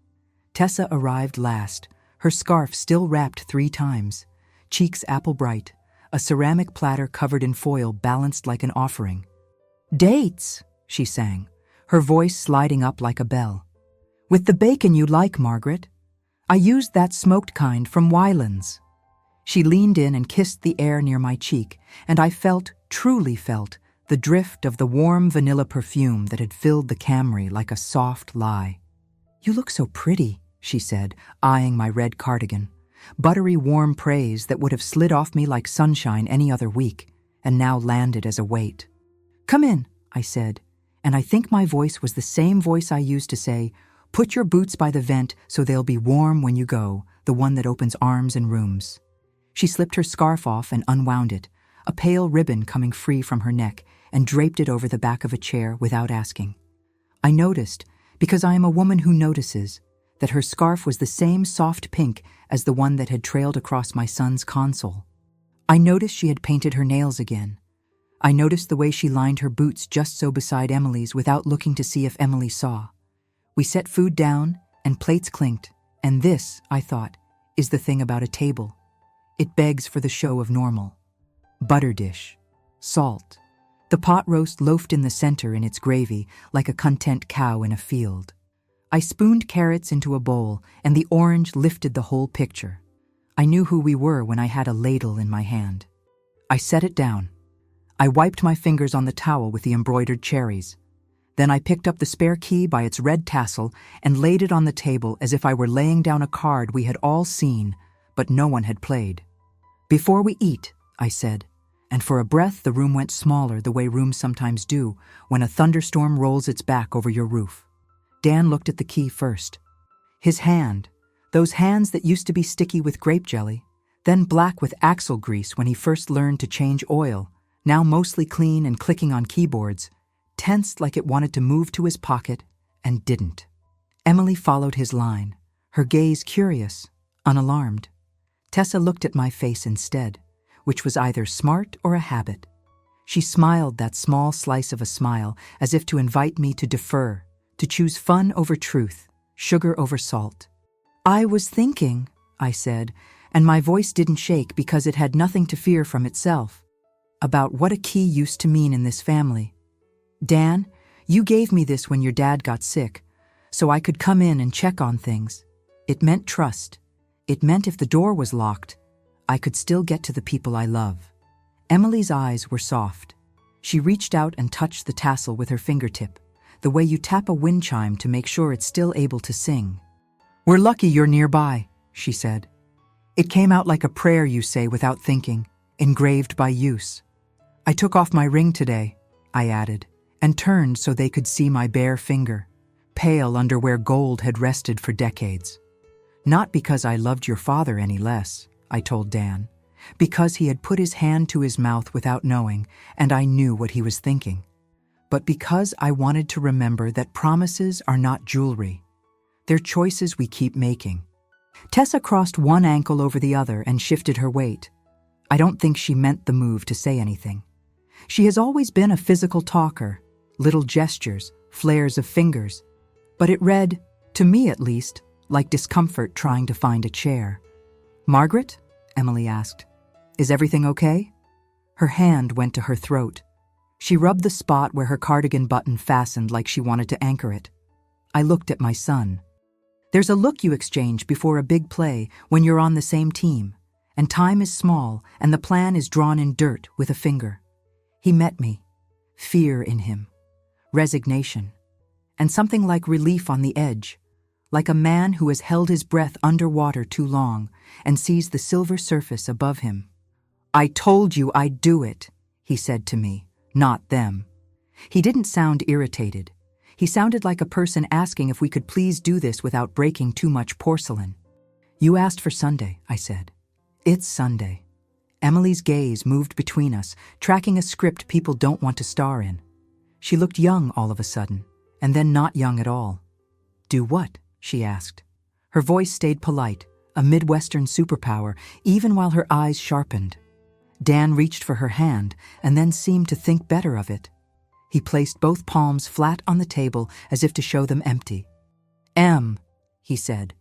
A: Tessa arrived last, her scarf still wrapped 3 times, cheeks apple bright, a ceramic platter covered in foil balanced like an offering. "Dates," she sang, her voice sliding up like a bell. "With the bacon you like, Margaret. I used that smoked kind from Wylands." She leaned in and kissed the air near my cheek, and I felt, truly felt, the drift of the warm vanilla perfume that had filled the Camry like a soft lie. "You look so pretty," she said, eyeing my red cardigan. Buttery warm praise that would have slid off me like sunshine any other week, and now landed as a weight. "Come in," I said, and I think my voice was the same voice I used to say, "Put your boots by the vent so they'll be warm when you go," the one that opens arms and rooms. She slipped her scarf off and unwound it, a pale ribbon coming free from her neck, and draped it over the back of a chair without asking. I noticed, because I am a woman who notices, that her scarf was the same soft pink as the one that had trailed across my son's console. I noticed she had painted her nails again. I noticed the way she lined her boots just so beside Emily's without looking to see if Emily saw. We set food down, and plates clinked, and this, I thought, is the thing about a table. It begs for the show of normal. Butter dish. Salt. The pot roast loafed in the center in its gravy like a content cow in a field. I spooned carrots into a bowl, and the orange lifted the whole picture. I knew who we were when I had a ladle in my hand. I set it down. I wiped my fingers on the towel with the embroidered cherries. Then I picked up the spare key by its red tassel and laid it on the table as if I were laying down a card we had all seen, but no one had played. "Before we eat," I said, and for a breath the room went smaller the way rooms sometimes do when a thunderstorm rolls its back over your roof. Dan looked at the key first. His hand, those hands that used to be sticky with grape jelly, then black with axle grease when he first learned to change oil, now mostly clean and clicking on keyboards, tensed like it wanted to move to his pocket and didn't. Emily followed his line, her gaze curious, unalarmed. Tessa looked at my face instead, which was either smart or a habit. She smiled that small slice of a smile as if to invite me to defer, to choose fun over truth, sugar over salt. "I was thinking," I said, and my voice didn't shake because it had nothing to fear from itself, about what a key used to mean in this family. "Dan, you gave me this when your dad got sick, so I could come in and check on things. It meant trust. It meant if the door was locked, I could still get to the people I love." Emily's eyes were soft. She reached out and touched the tassel with her fingertip, the way you tap a wind chime to make sure it's still able to sing. "We're lucky you're nearby," she said. "It came out like a prayer you say without thinking, engraved by use." "I took off my ring today," I added, and turned so they could see my bare finger, pale under where gold had rested for decades. "Not because I loved your father any less," I told Dan, "because he had put his hand to his mouth without knowing, and I knew what he was thinking. But because I wanted to remember that promises are not jewelry. They're choices we keep making." Tessa crossed one ankle over the other and shifted her weight. I don't think she meant the move to say anything. She has always been a physical talker, little gestures, flares of fingers, but it read, to me at least, like discomfort trying to find a chair. "Margaret?" Emily asked. "Is everything okay?" Her hand went to her throat. She rubbed the spot where her cardigan button fastened like she wanted to anchor it. I looked at my son. There's a look you exchange before a big play when you're on the same team, and time is small and the plan is drawn in dirt with a finger. He met me. Fear in him. Resignation. And something like relief on the edge, like a man who has held his breath underwater too long and sees the silver surface above him. "I told you I'd do it," he said to me, not them. He didn't sound irritated. He sounded like a person asking if we could please do this without breaking too much porcelain. "You asked for Sunday," I said. "It's Sunday." Emily's gaze moved between us, tracking a script people don't want to star in. She looked young all of a sudden, and then not young at all. "Do what?" she asked. Her voice stayed polite, a Midwestern superpower, even while her eyes sharpened. Dan reached for her hand and then seemed to think better of it. He placed both palms flat on the table as if to show them empty. "M," he said,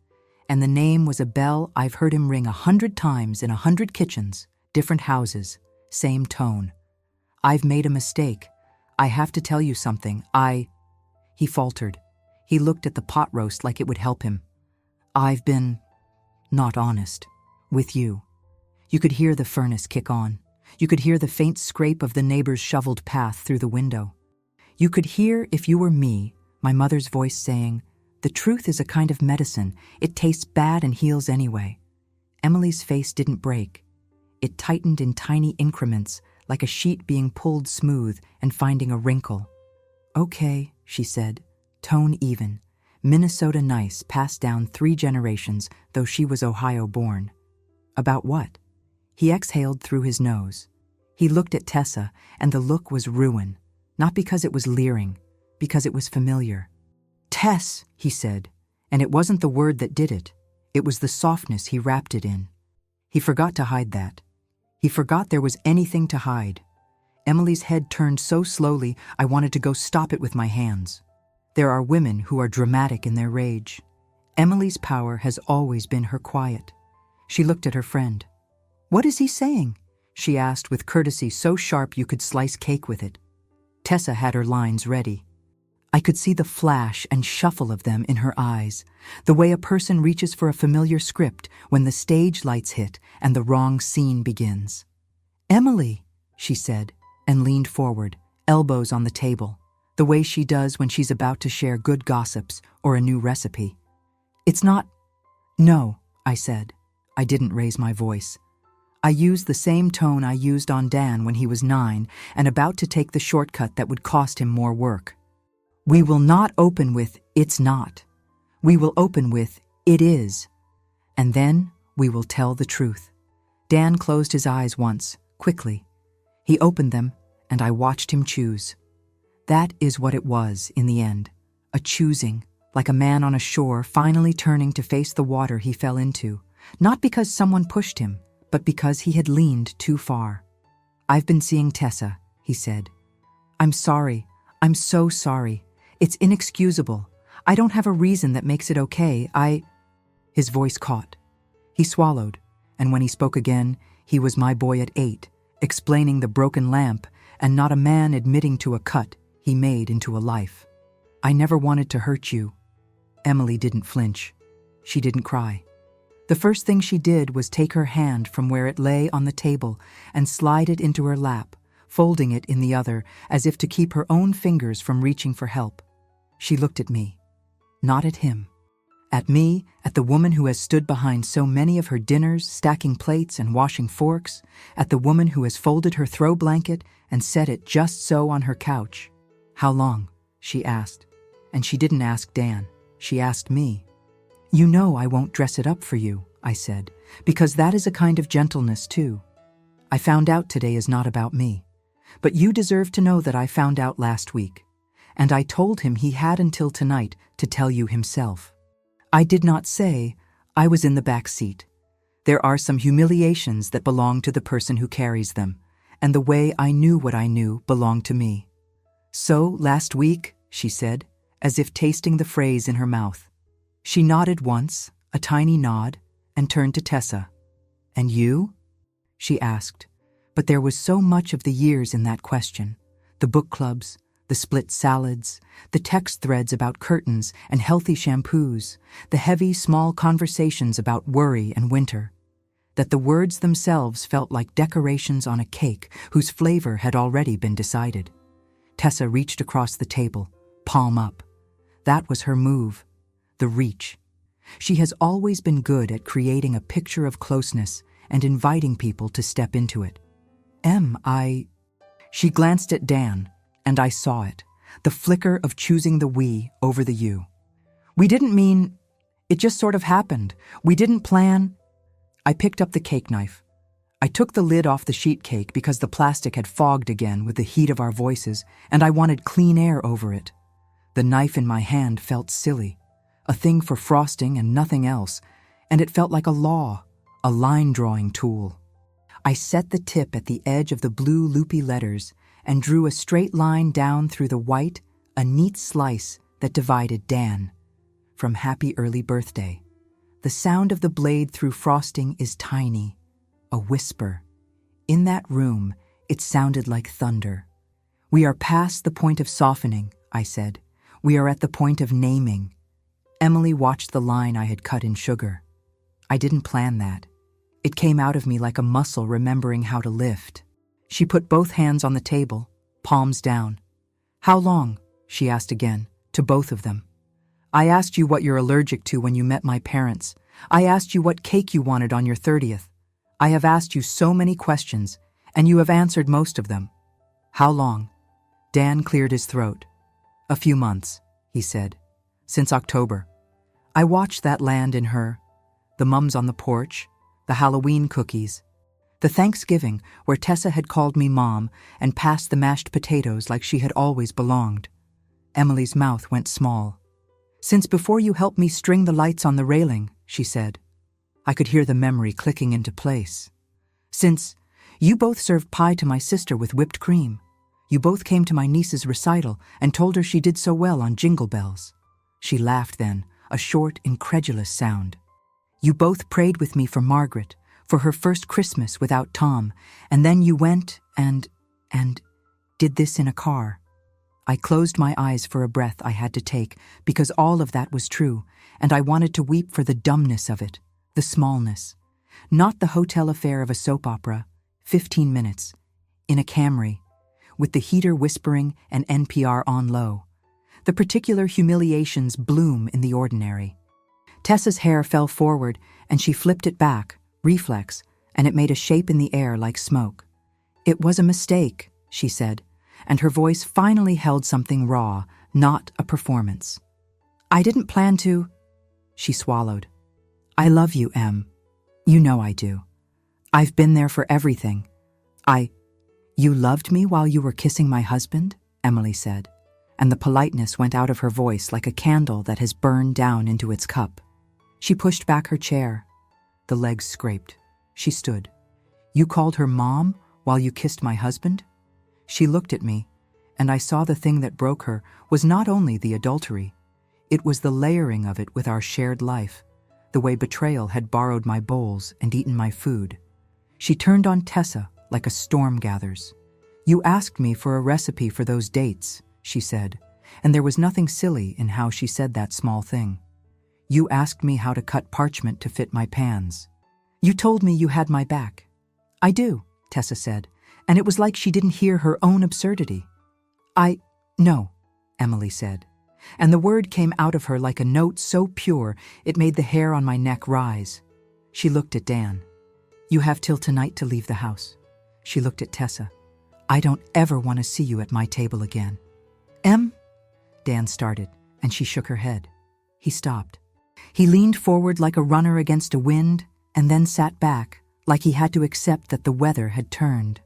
A: and the name was a bell I've heard him ring 100 times in 100 kitchens, different houses, same tone. "I've made a mistake. I have to tell you something. He faltered. He looked at the pot roast like it would help him. "I've been not honest with you." You could hear the furnace kick on. You could hear the faint scrape of the neighbor's shoveled path through the window. You could hear, if you were me, my mother's voice saying, "The truth is a kind of medicine. It tastes bad and heals anyway." Emily's face didn't break. It tightened in tiny increments, like a sheet being pulled smooth and finding a wrinkle. "Okay," she said, tone even. Minnesota nice, passed down 3 generations, though she was Ohio-born. "About what?" He exhaled through his nose. He looked at Tessa, and the look was ruin, not because it was leering, because it was familiar. "Tess," he said, and it wasn't the word that did it. It was the softness he wrapped it in. He forgot to hide that. He forgot there was anything to hide. Emily's head turned so slowly I wanted to go stop it with my hands. There are women who are dramatic in their rage. Emily's power has always been her quiet. She looked at her friend. "What is he saying?" she asked with courtesy so sharp you could slice cake with it. Tessa had her lines ready. I could see the flash and shuffle of them in her eyes, the way a person reaches for a familiar script when the stage lights hit and the wrong scene begins. "Emily," she said, and leaned forward, elbows on the table, the way she does when she's about to share good gossips or a new recipe. "It's not—" "No," I said. I didn't raise my voice. I used the same tone I used on Dan when he was 9 and about to take the shortcut that would cost him more work. "We will not open with, 'It's not.' We will open with, 'It is.' And then we will tell the truth." Dan closed his eyes once, quickly. He opened them, and I watched him choose. That is what it was, in the end. A choosing, like a man on a shore finally turning to face the water he fell into, not because someone pushed him, but because he had leaned too far. "I've been seeing Tessa," he said. "I'm sorry. I'm so sorry. It's inexcusable. I don't have a reason that makes it okay. His voice caught. He swallowed, and when he spoke again, he was my boy at 8, explaining the broken lamp and not a man admitting to a cut he made into a life. "I never wanted to hurt you." Emily didn't flinch. She didn't cry. The first thing she did was take her hand from where it lay on the table and slide it into her lap, folding it in the other as if to keep her own fingers from reaching for help. She looked at me, not at him. At me, at the woman who has stood behind so many of her dinners, stacking plates and washing forks, at the woman who has folded her throw blanket and set it just so on her couch. "How long?" she asked. And she didn't ask Dan. She asked me. "You know I won't dress it up for you," I said, "because that is a kind of gentleness too. I found out today is not about me. But you deserve to know that I found out last week. And I told him he had until tonight to tell you himself. I did not say I was in the back seat. There are some humiliations that belong to the person who carries them, and the way I knew what I knew belonged to me. So, last week," she said, as if tasting the phrase in her mouth. She nodded once, a tiny nod, and turned to Tessa. "And you?" she asked. But there was so much of the years in that question. The book clubs, the split salads, the text threads about curtains and healthy shampoos, the heavy, small conversations about worry and winter, that the words themselves felt like decorations on a cake whose flavor had already been decided. Tessa reached across the table, palm up. That was her move. The reach. She has always been good at creating a picture of closeness and inviting people to step into it. She glanced at Dan, and I saw it, the flicker of choosing the we over the you. "We didn't mean, it just sort of happened. We didn't plan." I picked up the cake knife. I took the lid off the sheet cake because the plastic had fogged again with the heat of our voices, and I wanted clean air over it. The knife in my hand felt silly. A thing for frosting and nothing else, and it felt like a law, a line-drawing tool. I set the tip at the edge of the blue loopy letters and drew a straight line down through the white, a neat slice that divided Dan from Happy Early Birthday. The sound of the blade through frosting is tiny, a whisper. In that room, it sounded like thunder. We are past the point of softening, I said. We are at the point of naming. Emily watched the line I had cut in sugar. I didn't plan that. It came out of me like a muscle remembering how to lift. She put both hands on the table, palms down. How long? She asked again, to both of them. I asked you what you're allergic to when you met my parents. I asked you what cake you wanted on your 30th. I have asked you so many questions, and you have answered most of them. How long? Dan cleared his throat. A few months, he said. Since October. I watched that land in her. The mums on the porch, the Halloween cookies, the Thanksgiving where Tessa had called me Mom and passed the mashed potatoes like she had always belonged. Emily's mouth went small. Since before you helped me string the lights on the railing, she said. I could hear the memory clicking into place. Since you both served pie to my sister with whipped cream. You both came to my niece's recital and told her she did so well on Jingle Bells. She laughed then, a short, incredulous sound. You both prayed with me for Margaret, for her first Christmas without Tom, and then you went and did this in a car. I closed my eyes for a breath I had to take because all of that was true, and I wanted to weep for the dumbness of it, the smallness. Not the hotel affair of a soap opera, 15 minutes, in a Camry, with the heater whispering and NPR on low. The particular humiliations bloom in the ordinary. Tessa's hair fell forward, and she flipped it back, reflex, and it made a shape in the air like smoke. It was a mistake, she said, and her voice finally held something raw, not a performance. I didn't plan to. She swallowed. I love you, Em. You know I do. I've been there for everything. You loved me while you were kissing my husband? Emily said, and the politeness went out of her voice like a candle that has burned down into its cup. She pushed back her chair. The legs scraped. She stood. You called her Mom while you kissed my husband? She looked at me, and I saw the thing that broke her was not only the adultery. It was the layering of it with our shared life, the way betrayal had borrowed my bowls and eaten my food. She turned on Tessa like a storm gathers. You asked me for a recipe for those dates, she said, and there was nothing silly in how she said that small thing. You asked me how to cut parchment to fit my pans. You told me you had my back. I do, Tessa said, and it was like she didn't hear her own absurdity. No, Emily said, and the word came out of her like a note so pure it made the hair on my neck rise. She looked at Dan. You have till tonight to leave the house. She looked at Tessa. I don't ever want to see you at my table again. Em? Dan started, and she shook her head. He stopped. He leaned forward like a runner against a wind, and then sat back, like he had to accept that the weather had turned.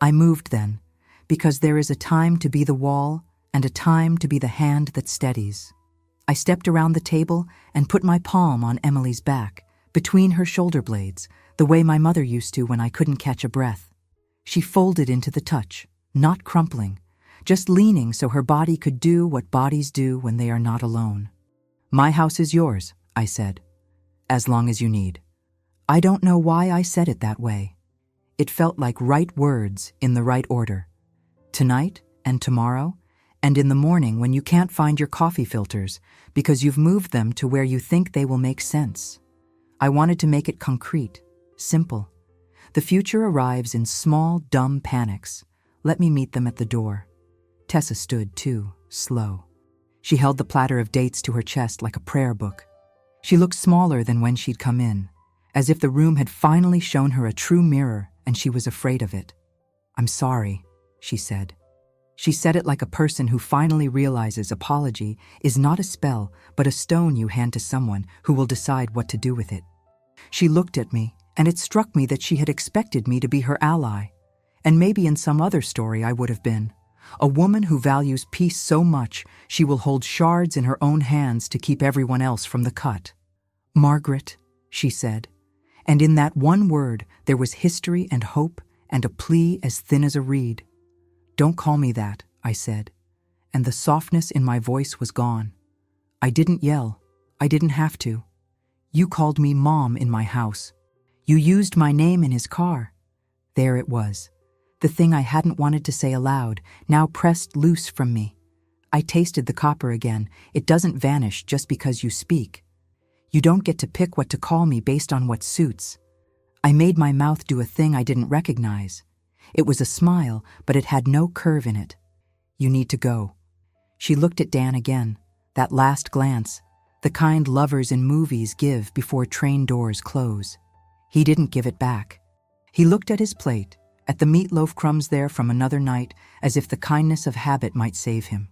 A: I moved then, because there is a time to be the wall and a time to be the hand that steadies. I stepped around the table and put my palm on Emily's back, between her shoulder blades, the way my mother used to when I couldn't catch a breath. She folded into the touch, not crumpling, just leaning so her body could do what bodies do when they are not alone. My house is yours, I said, as long as you need. I don't know why I said it that way. It felt like right words in the right order. Tonight and tomorrow, and in the morning when you can't find your coffee filters because you've moved them to where you think they will make sense. I wanted to make it concrete, simple. The future arrives in small, dumb panics. Let me meet them at the door. Tessa stood, too, slow. She held the platter of dates to her chest like a prayer book. She looked smaller than when she'd come in, as if the room had finally shown her a true mirror and she was afraid of it. I'm sorry, she said. She said it like a person who finally realizes apology is not a spell, but a stone you hand to someone who will decide what to do with it. She looked at me, and it struck me that she had expected me to be her ally. And maybe in some other story I would have been. A woman who values peace so much she will hold shards in her own hands to keep everyone else from the cut. Margaret, she said, And in that one word there was history and hope and a plea as thin as a reed. "Don't call me that," I said, and the softness in my voice was gone. I didn't yell. I didn't have to. "You called me Mom in my house. You used my name in his car." There it was. The thing I hadn't wanted to say aloud, now pressed loose from me. I tasted the copper again. It doesn't vanish just because you speak. You don't get to pick what to call me based on what suits. I made my mouth do a thing I didn't recognize. It was a smile, but it had no curve in it. "You need to go." She looked at Dan again, that last glance, the kind lovers in movies give before train doors close. He didn't give it back. He looked at his plate, at the meatloaf crumbs there from another night, as if the kindness of habit might save him.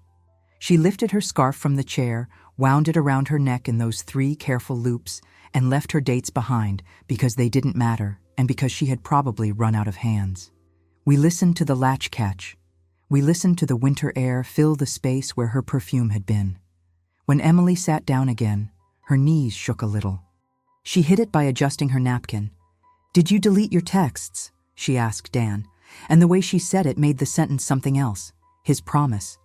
A: She lifted her scarf from the chair, wound it around her neck in those 3 careful loops, and left her dates behind because they didn't matter and because she had probably run out of hands. We listened to the latch catch. We listened to the winter air fill the space where her perfume had been. When Emily sat down again, her knees shook a little. She hid it by adjusting her napkin. "Did you delete your texts?" she asked Dan, and the way she said it made the sentence something else, his promise.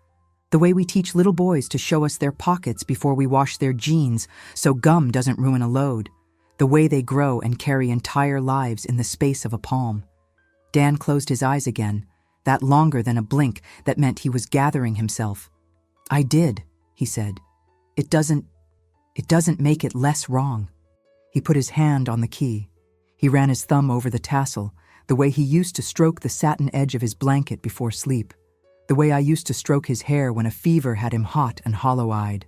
A: The way we teach little boys to show us their pockets before we wash their jeans so gum doesn't ruin a load. The way they grow and carry entire lives in the space of a palm. Dan closed his eyes again, that longer than a blink that meant he was gathering himself. "I did," he said. It doesn't make it less wrong." He put his hand on the key. He ran his thumb over the tassel, the way he used to stroke the satin edge of his blanket before sleep. The way I used to stroke his hair when a fever had him hot and hollow-eyed.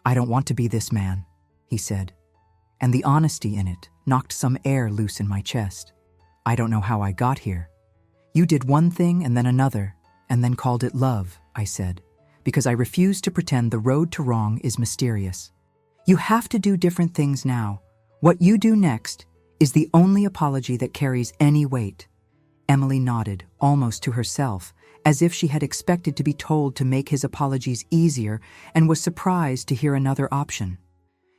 A: "I don't want to be this man," he said. And the honesty in it knocked some air loose in my chest. "I don't know how I got here. You did one thing and then another, and then called it love," I said, because I refuse to pretend the road to wrong is mysterious. "You have to do different things now. What you do next is the only apology that carries any weight." Emily nodded, almost to herself, as if she had expected to be told to make his apologies easier and was surprised to hear another option.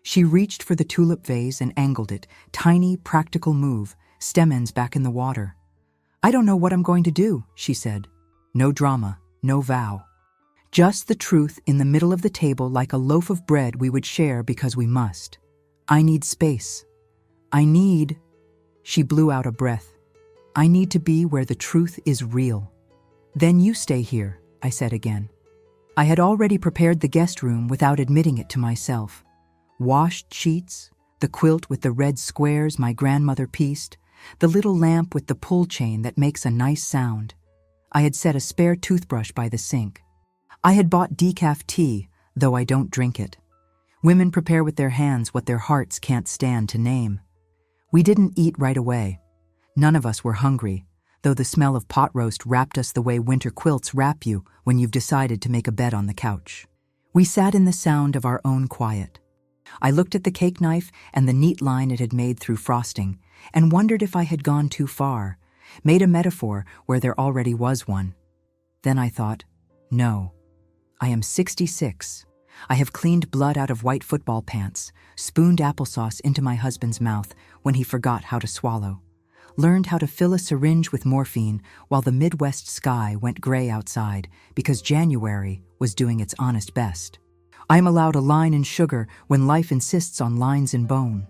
A: She reached for the tulip vase and angled it, tiny, practical move, stem ends back in the water. "I don't know what I'm going to do," she said. No drama, no vow. Just the truth in the middle of the table like a loaf of bread we would share because we must. "I need space. She blew out a breath. "I need to be where the truth is real." "Then you stay here," I said again. I had already prepared the guest room without admitting it to myself. Washed sheets, the quilt with the red squares my grandmother pieced, the little lamp with the pull chain that makes a nice sound. I had set a spare toothbrush by the sink. I had bought decaf tea, though I don't drink it. Women prepare with their hands what their hearts can't stand to name. We didn't eat right away. None of us were hungry, though the smell of pot roast wrapped us the way winter quilts wrap you when you've decided to make a bed on the couch. We sat in the sound of our own quiet. I looked at the cake knife and the neat line it had made through frosting, and wondered if I had gone too far, made a metaphor where there already was one. Then I thought, no. I am 66. I have cleaned blood out of white football pants, spooned applesauce into my husband's mouth when he forgot how to swallow, learned how to fill a syringe with morphine while the Midwest sky went gray outside because January was doing its honest best. I am allowed a line in sugar when life insists on lines in bone.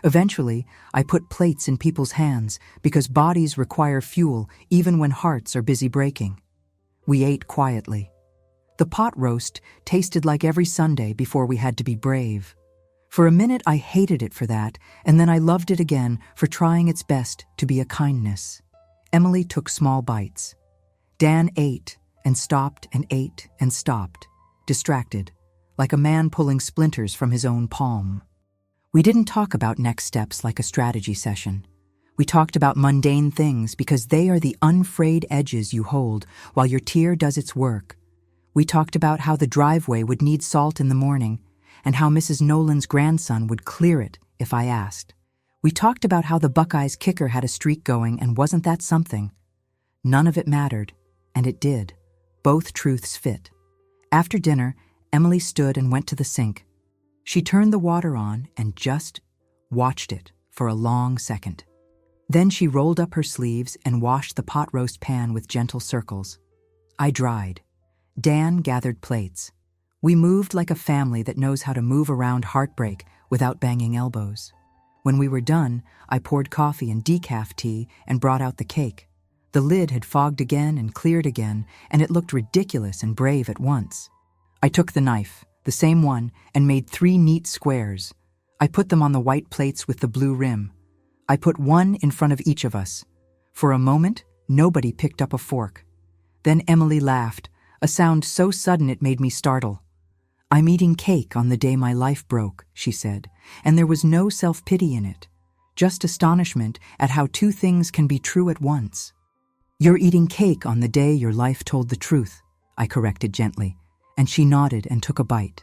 A: Eventually, I put plates in people's hands because bodies require fuel even when hearts are busy breaking. We ate quietly. The pot roast tasted like every Sunday before we had to be brave. For a minute I hated it for that, and then I loved it again for trying its best to be a kindness. Emily took small bites. Dan ate and stopped and ate and stopped, distracted, like a man pulling splinters from his own palm. We didn't talk about next steps like a strategy session. We talked about mundane things because they are the unfrayed edges you hold while your tear does its work. We talked about how the driveway would need salt in the morning and how Mrs. Nolan's grandson would clear it if I asked. We talked about how the Buckeyes kicker had a streak going, and wasn't that something? None of it mattered, and it did. Both truths fit. After dinner, Emily stood and went to the sink. She turned the water on and just watched it for a long second. Then she rolled up her sleeves and washed the pot roast pan with gentle circles. I dried. Dan gathered plates. We moved like a family that knows how to move around heartbreak without banging elbows. When we were done, I poured coffee and decaf tea and brought out the cake. The lid had fogged again and cleared again, and it looked ridiculous and brave at once. I took the knife, the same one, and made 3 neat squares. I put them on the white plates with the blue rim. I put one in front of each of us. For a moment, nobody picked up a fork. Then Emily laughed, a sound so sudden it made me startle. "I'm eating cake on the day my life broke," she said, and there was no self-pity in it, just astonishment at how 2 things can be true at once. "You're eating cake on the day your life told the truth," I corrected gently, and she nodded and took a bite.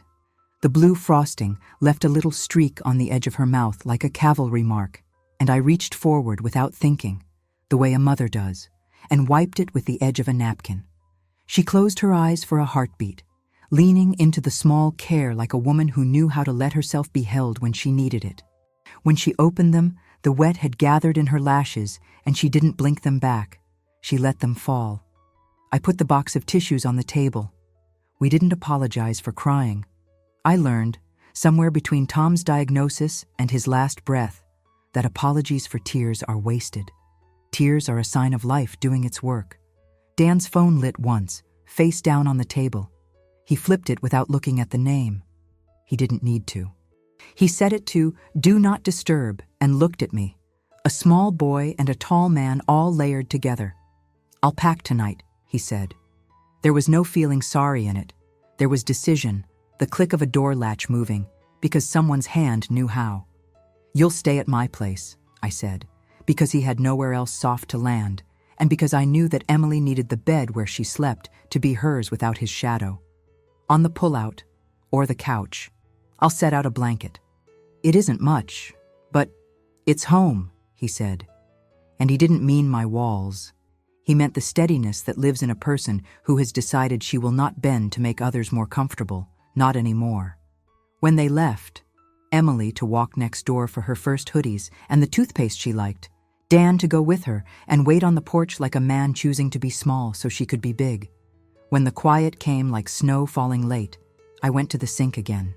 A: The blue frosting left a little streak on the edge of her mouth like a cavalry mark, and I reached forward without thinking, the way a mother does, and wiped it with the edge of a napkin. She closed her eyes for a heartbeat, leaning into the small care like a woman who knew how to let herself be held when she needed it. When she opened them, the wet had gathered in her lashes, and she didn't blink them back. She let them fall. I put the box of tissues on the table. We didn't apologize for crying. I learned, somewhere between Tom's diagnosis and his last breath, that apologies for tears are wasted. Tears are a sign of life doing its work. Dan's phone lit once, face down on the table. He flipped it without looking at the name. He didn't need to. He set it to "Do Not Disturb" and looked at me, a small boy and a tall man all layered together. "I'll pack tonight," he said. There was no feeling sorry in it. There was decision, the click of a door latch moving, because someone's hand knew how. "You'll stay at my place," I said, because he had nowhere else soft to land, and because I knew that Emily needed the bed where she slept to be hers without his shadow. "On the pullout, or the couch. I'll set out a blanket. It isn't much, but it's home," he said. And he didn't mean my walls. He meant the steadiness that lives in a person who has decided she will not bend to make others more comfortable, not anymore. When they left, Emily to walk next door for her first hoodies and the toothpaste she liked, Dan to go with her and wait on the porch like a man choosing to be small so she could be big. When the quiet came like snow falling late, I went to the sink again.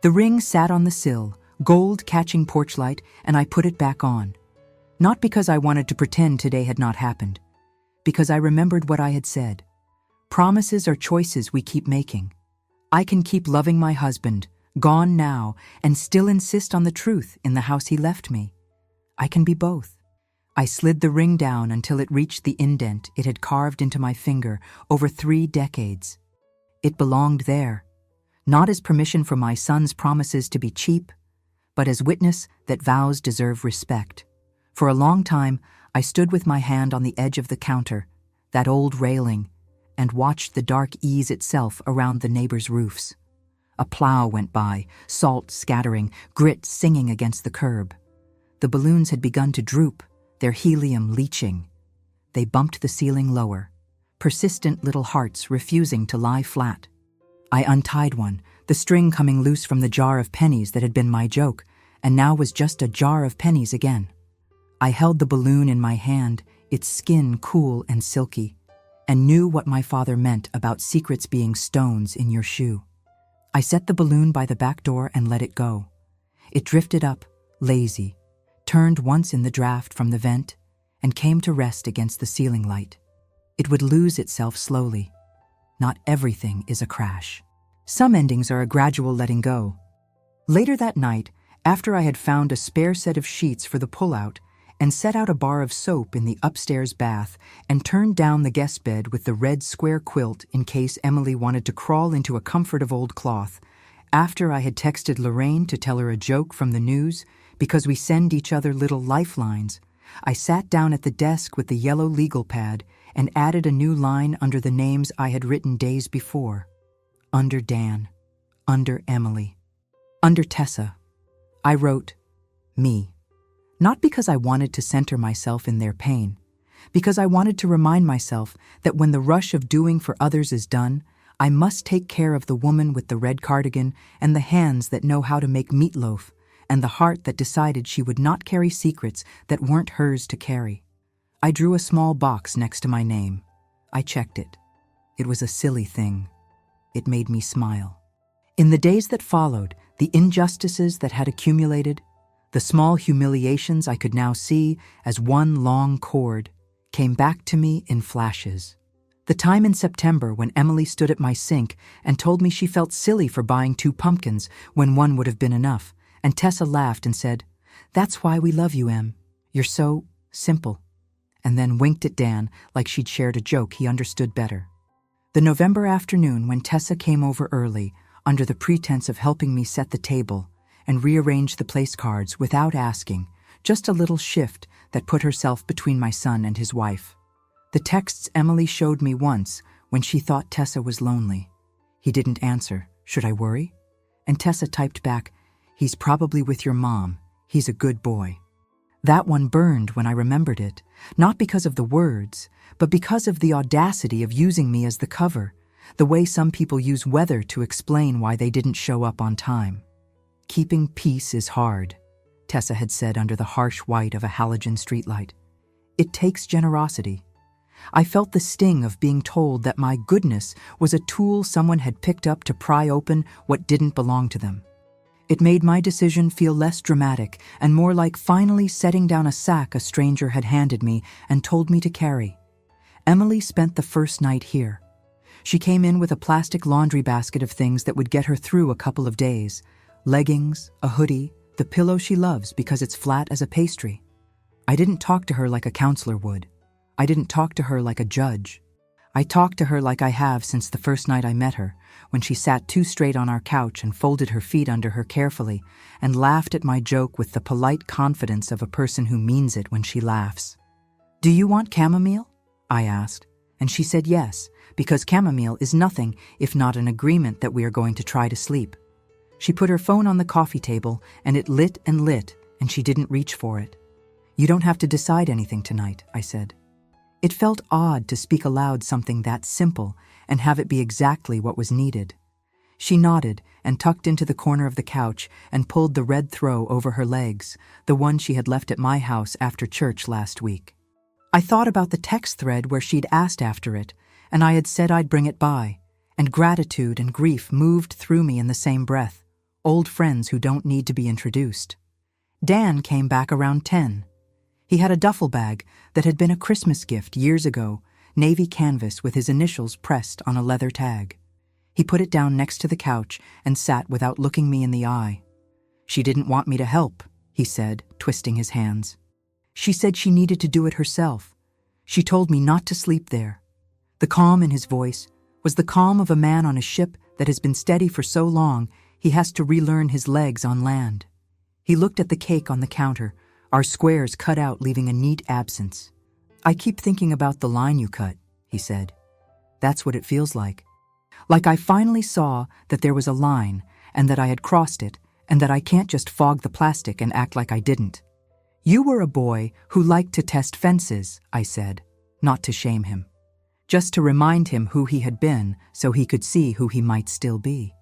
A: The ring sat on the sill, gold catching porch light, and I put it back on. Not because I wanted to pretend today had not happened, because I remembered what I had said. Promises are choices we keep making. I can keep loving my husband, gone now, and still insist on the truth in the house he left me. I can be both. I slid the ring down until it reached the indent it had carved into my finger over 3 decades. It belonged there, not as permission for my son's promises to be cheap, but as witness that vows deserve respect. For a long time, I stood with my hand on the edge of the counter, that old railing, and watched the dark ease itself around the neighbors' roofs. A plow went by, salt scattering, grit singing against the curb. The balloons had begun to droop, their helium leaching. They bumped the ceiling lower, persistent little hearts refusing to lie flat. I untied one, the string coming loose from the jar of pennies that had been my joke, and now was just a jar of pennies again. I held the balloon in my hand, its skin cool and silky, and knew what my father meant about secrets being stones in your shoe. I set the balloon by the back door and let it go. It drifted up, lazy, turned once in the draft from the vent, and came to rest against the ceiling light. It would lose itself slowly. Not everything is a crash. Some endings are a gradual letting go. Later that night, after I had found a spare set of sheets for the pullout and set out a bar of soap in the upstairs bath and turned down the guest bed with the red square quilt in case Emily wanted to crawl into a comfort of old cloth, after I had texted Lorraine to tell her a joke from the news, because we send each other little lifelines, I sat down at the desk with the yellow legal pad and added a new line under the names I had written days before. Under Dan, under Emily, under Tessa. I wrote, me. Not because I wanted to center myself in their pain, because I wanted to remind myself that when the rush of doing for others is done, I must take care of the woman with the red cardigan and the hands that know how to make meatloaf, and the heart that decided she would not carry secrets that weren't hers to carry. I drew a small box next to my name. I checked it. It was a silly thing. It made me smile. In the days that followed, the injustices that had accumulated, the small humiliations I could now see as one long cord, came back to me in flashes. The time in September when Emily stood at my sink and told me she felt silly for buying 2 pumpkins when one would have been enough, and Tessa laughed and said, "That's why we love you, Em. You're so simple," and then winked at Dan like she'd shared a joke he understood better. The November afternoon when Tessa came over early, under the pretense of helping me set the table and rearrange the place cards without asking, just a little shift that put herself between my son and his wife. The texts Emily showed me once when she thought Tessa was lonely. He didn't answer, "Should I worry?" And Tessa typed back, "He's probably with your mom. He's a good boy." That one burned when I remembered it, not because of the words, but because of the audacity of using me as the cover, the way some people use weather to explain why they didn't show up on time. "Keeping peace is hard," Tessa had said under the harsh white of a halogen streetlight. "It takes generosity." I felt the sting of being told that my goodness was a tool someone had picked up to pry open what didn't belong to them. It made my decision feel less dramatic and more like finally setting down a sack a stranger had handed me and told me to carry. Emily spent the first night here. She came in with a plastic laundry basket of things that would get her through a couple of days: leggings, a hoodie, the pillow she loves because it's flat as a pastry. I didn't talk to her like a counselor would. I didn't talk to her like a judge. I talked to her like I have since the first night I met her, when she sat too straight on our couch and folded her feet under her carefully and laughed at my joke with the polite confidence of a person who means it when she laughs. "Do you want chamomile?" I asked, and she said yes, because chamomile is nothing if not an agreement that we are going to try to sleep. She put her phone on the coffee table, and it lit, and she didn't reach for it. "You don't have to decide anything tonight," I said. It felt odd to speak aloud something that simple and have it be exactly what was needed. She nodded and tucked into the corner of the couch and pulled the red throw over her legs, the one she had left at my house after church last week. I thought about the text thread where she'd asked after it, and I had said I'd bring it by, and gratitude and grief moved through me in the same breath, old friends who don't need to be introduced. Dan came back around 10. He had a duffel bag that had been a Christmas gift years ago, navy canvas with his initials pressed on a leather tag. He put it down next to the couch and sat without looking me in the eye. "She didn't want me to help," he said, twisting his hands. "She said she needed to do it herself. She told me not to sleep there." The calm in his voice was the calm of a man on a ship that has been steady for so long he has to relearn his legs on land. He looked at the cake on the counter, our squares cut out leaving a neat absence. "I keep thinking about the line you cut," he said. "That's what it feels like. Like I finally saw that there was a line and that I had crossed it and that I can't just fog the plastic and act like I didn't." "You were a boy who liked to test fences," I said, not to shame him, just to remind him who he had been so he could see who he might still be.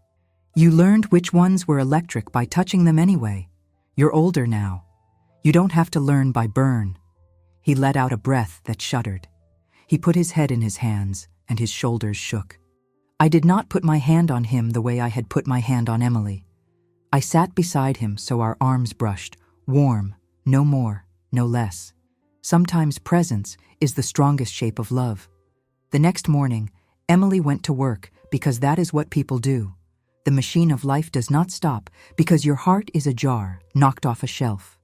A: "You learned which ones were electric by touching them anyway. You're older now. You don't have to learn by burn." He let out a breath that shuddered. He put his head in his hands, and his shoulders shook. I did not put my hand on him the way I had put my hand on Emily. I sat beside him so our arms brushed, warm, no more, no less. Sometimes presence is the strongest shape of love. The next morning, Emily went to work because that is what people do. The machine of life does not stop because your heart is a jar knocked off a shelf.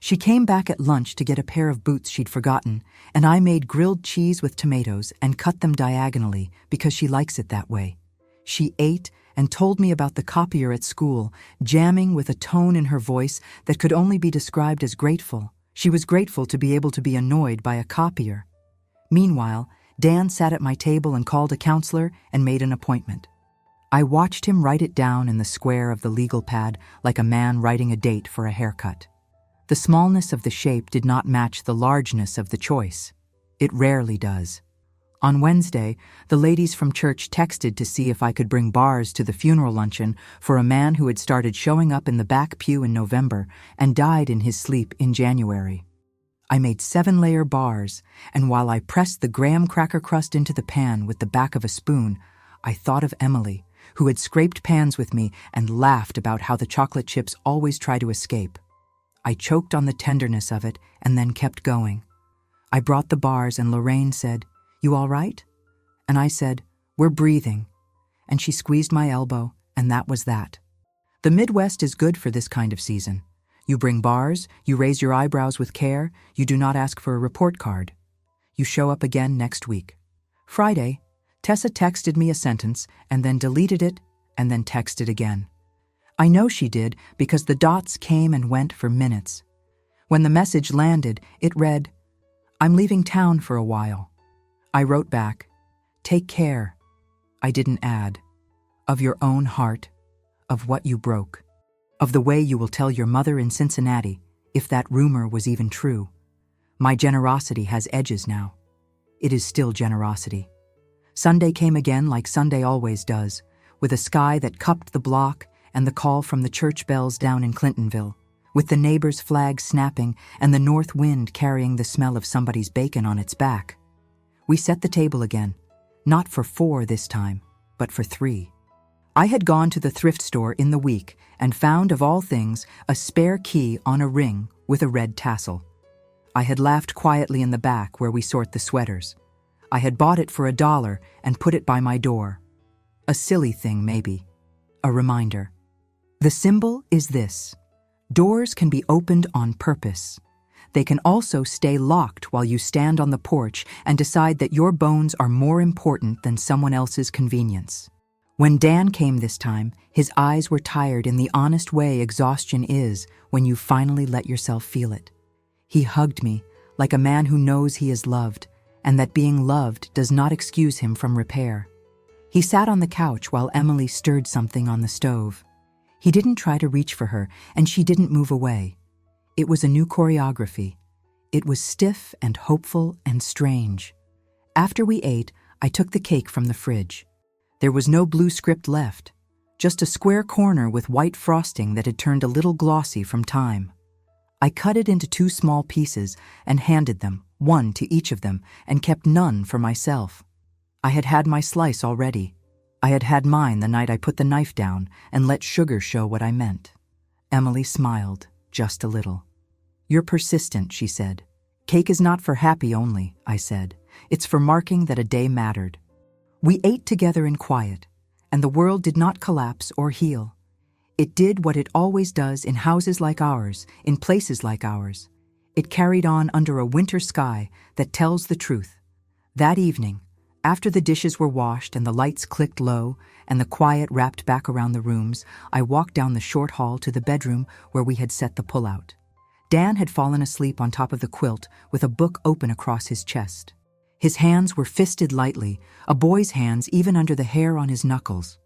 A: She came back at lunch to get a pair of boots she'd forgotten, and I made grilled cheese with tomatoes and cut them diagonally because she likes it that way. She ate and told me about the copier at school, jamming with a tone in her voice that could only be described as grateful. She was grateful to be able to be annoyed by a copier. Meanwhile, Dan sat at my table and called a counselor and made an appointment. I watched him write it down in the square of the legal pad like a man writing a date for a haircut. The smallness of the shape did not match the largeness of the choice. It rarely does. On Wednesday, the ladies from church texted to see if I could bring bars to the funeral luncheon for a man who had started showing up in the back pew in November and died in his sleep in January. I made 7-layer bars, and while I pressed the graham cracker crust into the pan with the back of a spoon, I thought of Emily, who had scraped pans with me and laughed about how the chocolate chips always try to escape. I choked on the tenderness of it and then kept going. I brought the bars and Lorraine said, "You all right?" And I said, "We're breathing." And she squeezed my elbow, and that was that. The Midwest is good for this kind of season. You bring bars, you raise your eyebrows with care, you do not ask for a report card. You show up again next week. Friday, Tessa texted me a sentence and then deleted it and then texted again. I know she did because the dots came and went for minutes. When the message landed, it read, "I'm leaving town for a while." I wrote back, "Take care." I didn't add, "Of your own heart, of what you broke, of the way you will tell your mother in Cincinnati, if that rumor was even true. My generosity has edges now. It is still generosity." Sunday came again like Sunday always does, with a sky that cupped the block and the call from the church bells down in Clintonville, with the neighbor's flag snapping and the north wind carrying the smell of somebody's bacon on its back. We set the table again, not for 4 this time, but for 3. I had gone to the thrift store in the week and found, of all things, a spare key on a ring with a red tassel. I had laughed quietly in the back where we sort the sweaters. I had bought it for $1 and put it by my door. A silly thing, maybe. A reminder. The symbol is this: doors can be opened on purpose. They can also stay locked while you stand on the porch and decide that your bones are more important than someone else's convenience. When Dan came this time, his eyes were tired in the honest way exhaustion is when you finally let yourself feel it. He hugged me like a man who knows he is loved, and that being loved does not excuse him from repair. He sat on the couch while Emily stirred something on the stove. He didn't try to reach for her, and she didn't move away. It was a new choreography. It was stiff and hopeful and strange. After we ate, I took the cake from the fridge. There was no blue script left, just a square corner with white frosting that had turned a little glossy from time. I cut it into 2 small pieces and handed them, 1 to each of them, and kept none for myself. I had had my slice already. I had had mine the night I put the knife down and let sugar show what I meant. Emily smiled, just a little. "You're persistent," she said. "Cake is not for happy only," I said. "It's for marking that a day mattered." We ate together in quiet, and the world did not collapse or heal. It did what it always does in houses like ours, in places like ours. It carried on under a winter sky that tells the truth. That evening, after the dishes were washed and the lights clicked low and the quiet wrapped back around the rooms, I walked down the short hall to the bedroom where we had set the pull-out. Dan had fallen asleep on top of the quilt with a book open across his chest. His hands were fisted lightly, a boy's hands even under the hair on his knuckles.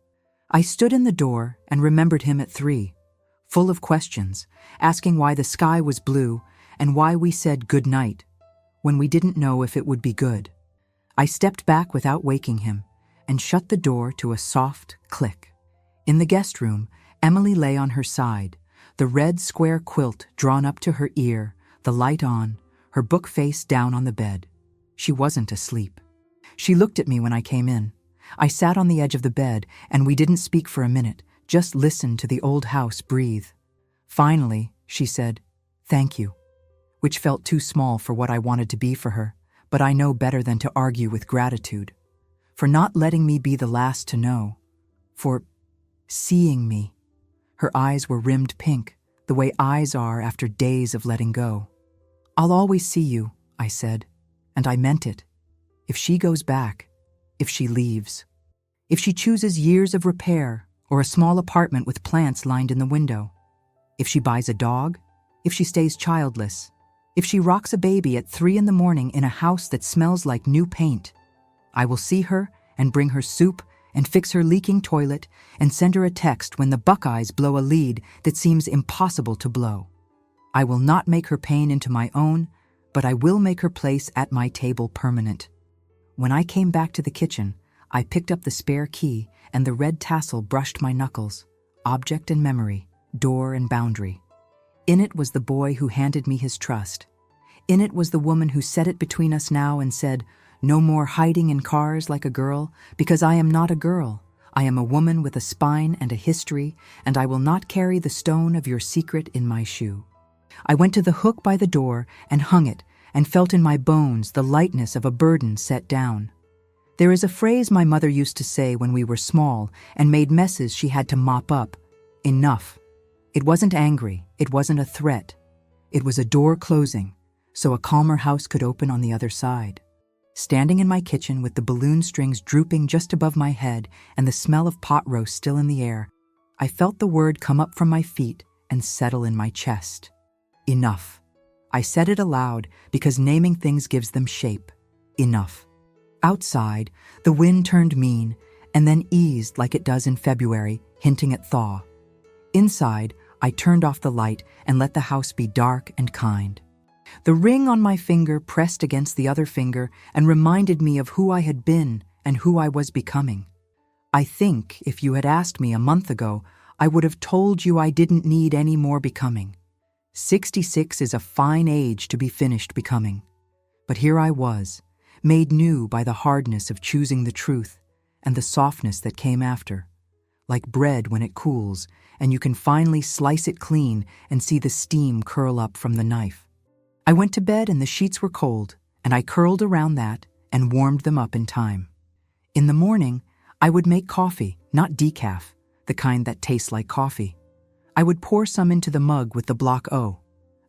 A: I stood in the door and remembered him at 3, full of questions, asking why the sky was blue and why we said good night when we didn't know if it would be good. I stepped back without waking him and shut the door to a soft click. In the guest room, Emily lay on her side, the red square quilt drawn up to her ear, the light on, her book face down on the bed. She wasn't asleep. She looked at me when I came in. I sat on the edge of the bed, and we didn't speak for a minute, just listened to the old house breathe. Finally, she said, "Thank you," which felt too small for what I wanted to be for her, but I know better than to argue with gratitude. For not letting me be the last to know. For seeing me. Her eyes were rimmed pink, the way eyes are after days of letting go. "I'll always see you," I said, and I meant it. If she goes back, if she leaves, if she chooses years of repair or a small apartment with plants lined in the window, if she buys a dog, if she stays childless, if she rocks a baby at 3 in the morning in a house that smells like new paint, I will see her and bring her soup and fix her leaking toilet and send her a text when the Buckeyes blow a lead that seems impossible to blow. I will not make her pain into my own, but I will make her place at my table permanent. When I came back to the kitchen, I picked up the spare key and the red tassel brushed my knuckles. Object and memory, door and boundary. In it was the boy who handed me his trust. In it was the woman who set it between us now and said, "No more hiding in cars like a girl, because I am not a girl. I am a woman with a spine and a history, and I will not carry the stone of your secret in my shoe." I went to the hook by the door and hung it, and felt in my bones the lightness of a burden set down. There is a phrase my mother used to say when we were small and made messes she had to mop up. Enough. It wasn't angry, it wasn't a threat. It was a door closing, so a calmer house could open on the other side. Standing in my kitchen with the balloon strings drooping just above my head and the smell of pot roast still in the air, I felt the word come up from my feet and settle in my chest. Enough. I said it aloud because naming things gives them shape. Enough. Outside, the wind turned mean and then eased like it does in February, hinting at thaw. Inside, I turned off the light and let the house be dark and kind. The ring on my finger pressed against the other finger and reminded me of who I had been and who I was becoming. I think if you had asked me a month ago, I would have told you I didn't need any more becoming. 66 is a fine age to be finished becoming. But here I was, made new by the hardness of choosing the truth and the softness that came after. Like bread when it cools, and you can finally slice it clean and see the steam curl up from the knife. I went to bed and the sheets were cold, and I curled around that and warmed them up in time. In the morning, I would make coffee, not decaf, the kind that tastes like coffee. I would pour some into the mug with the block O.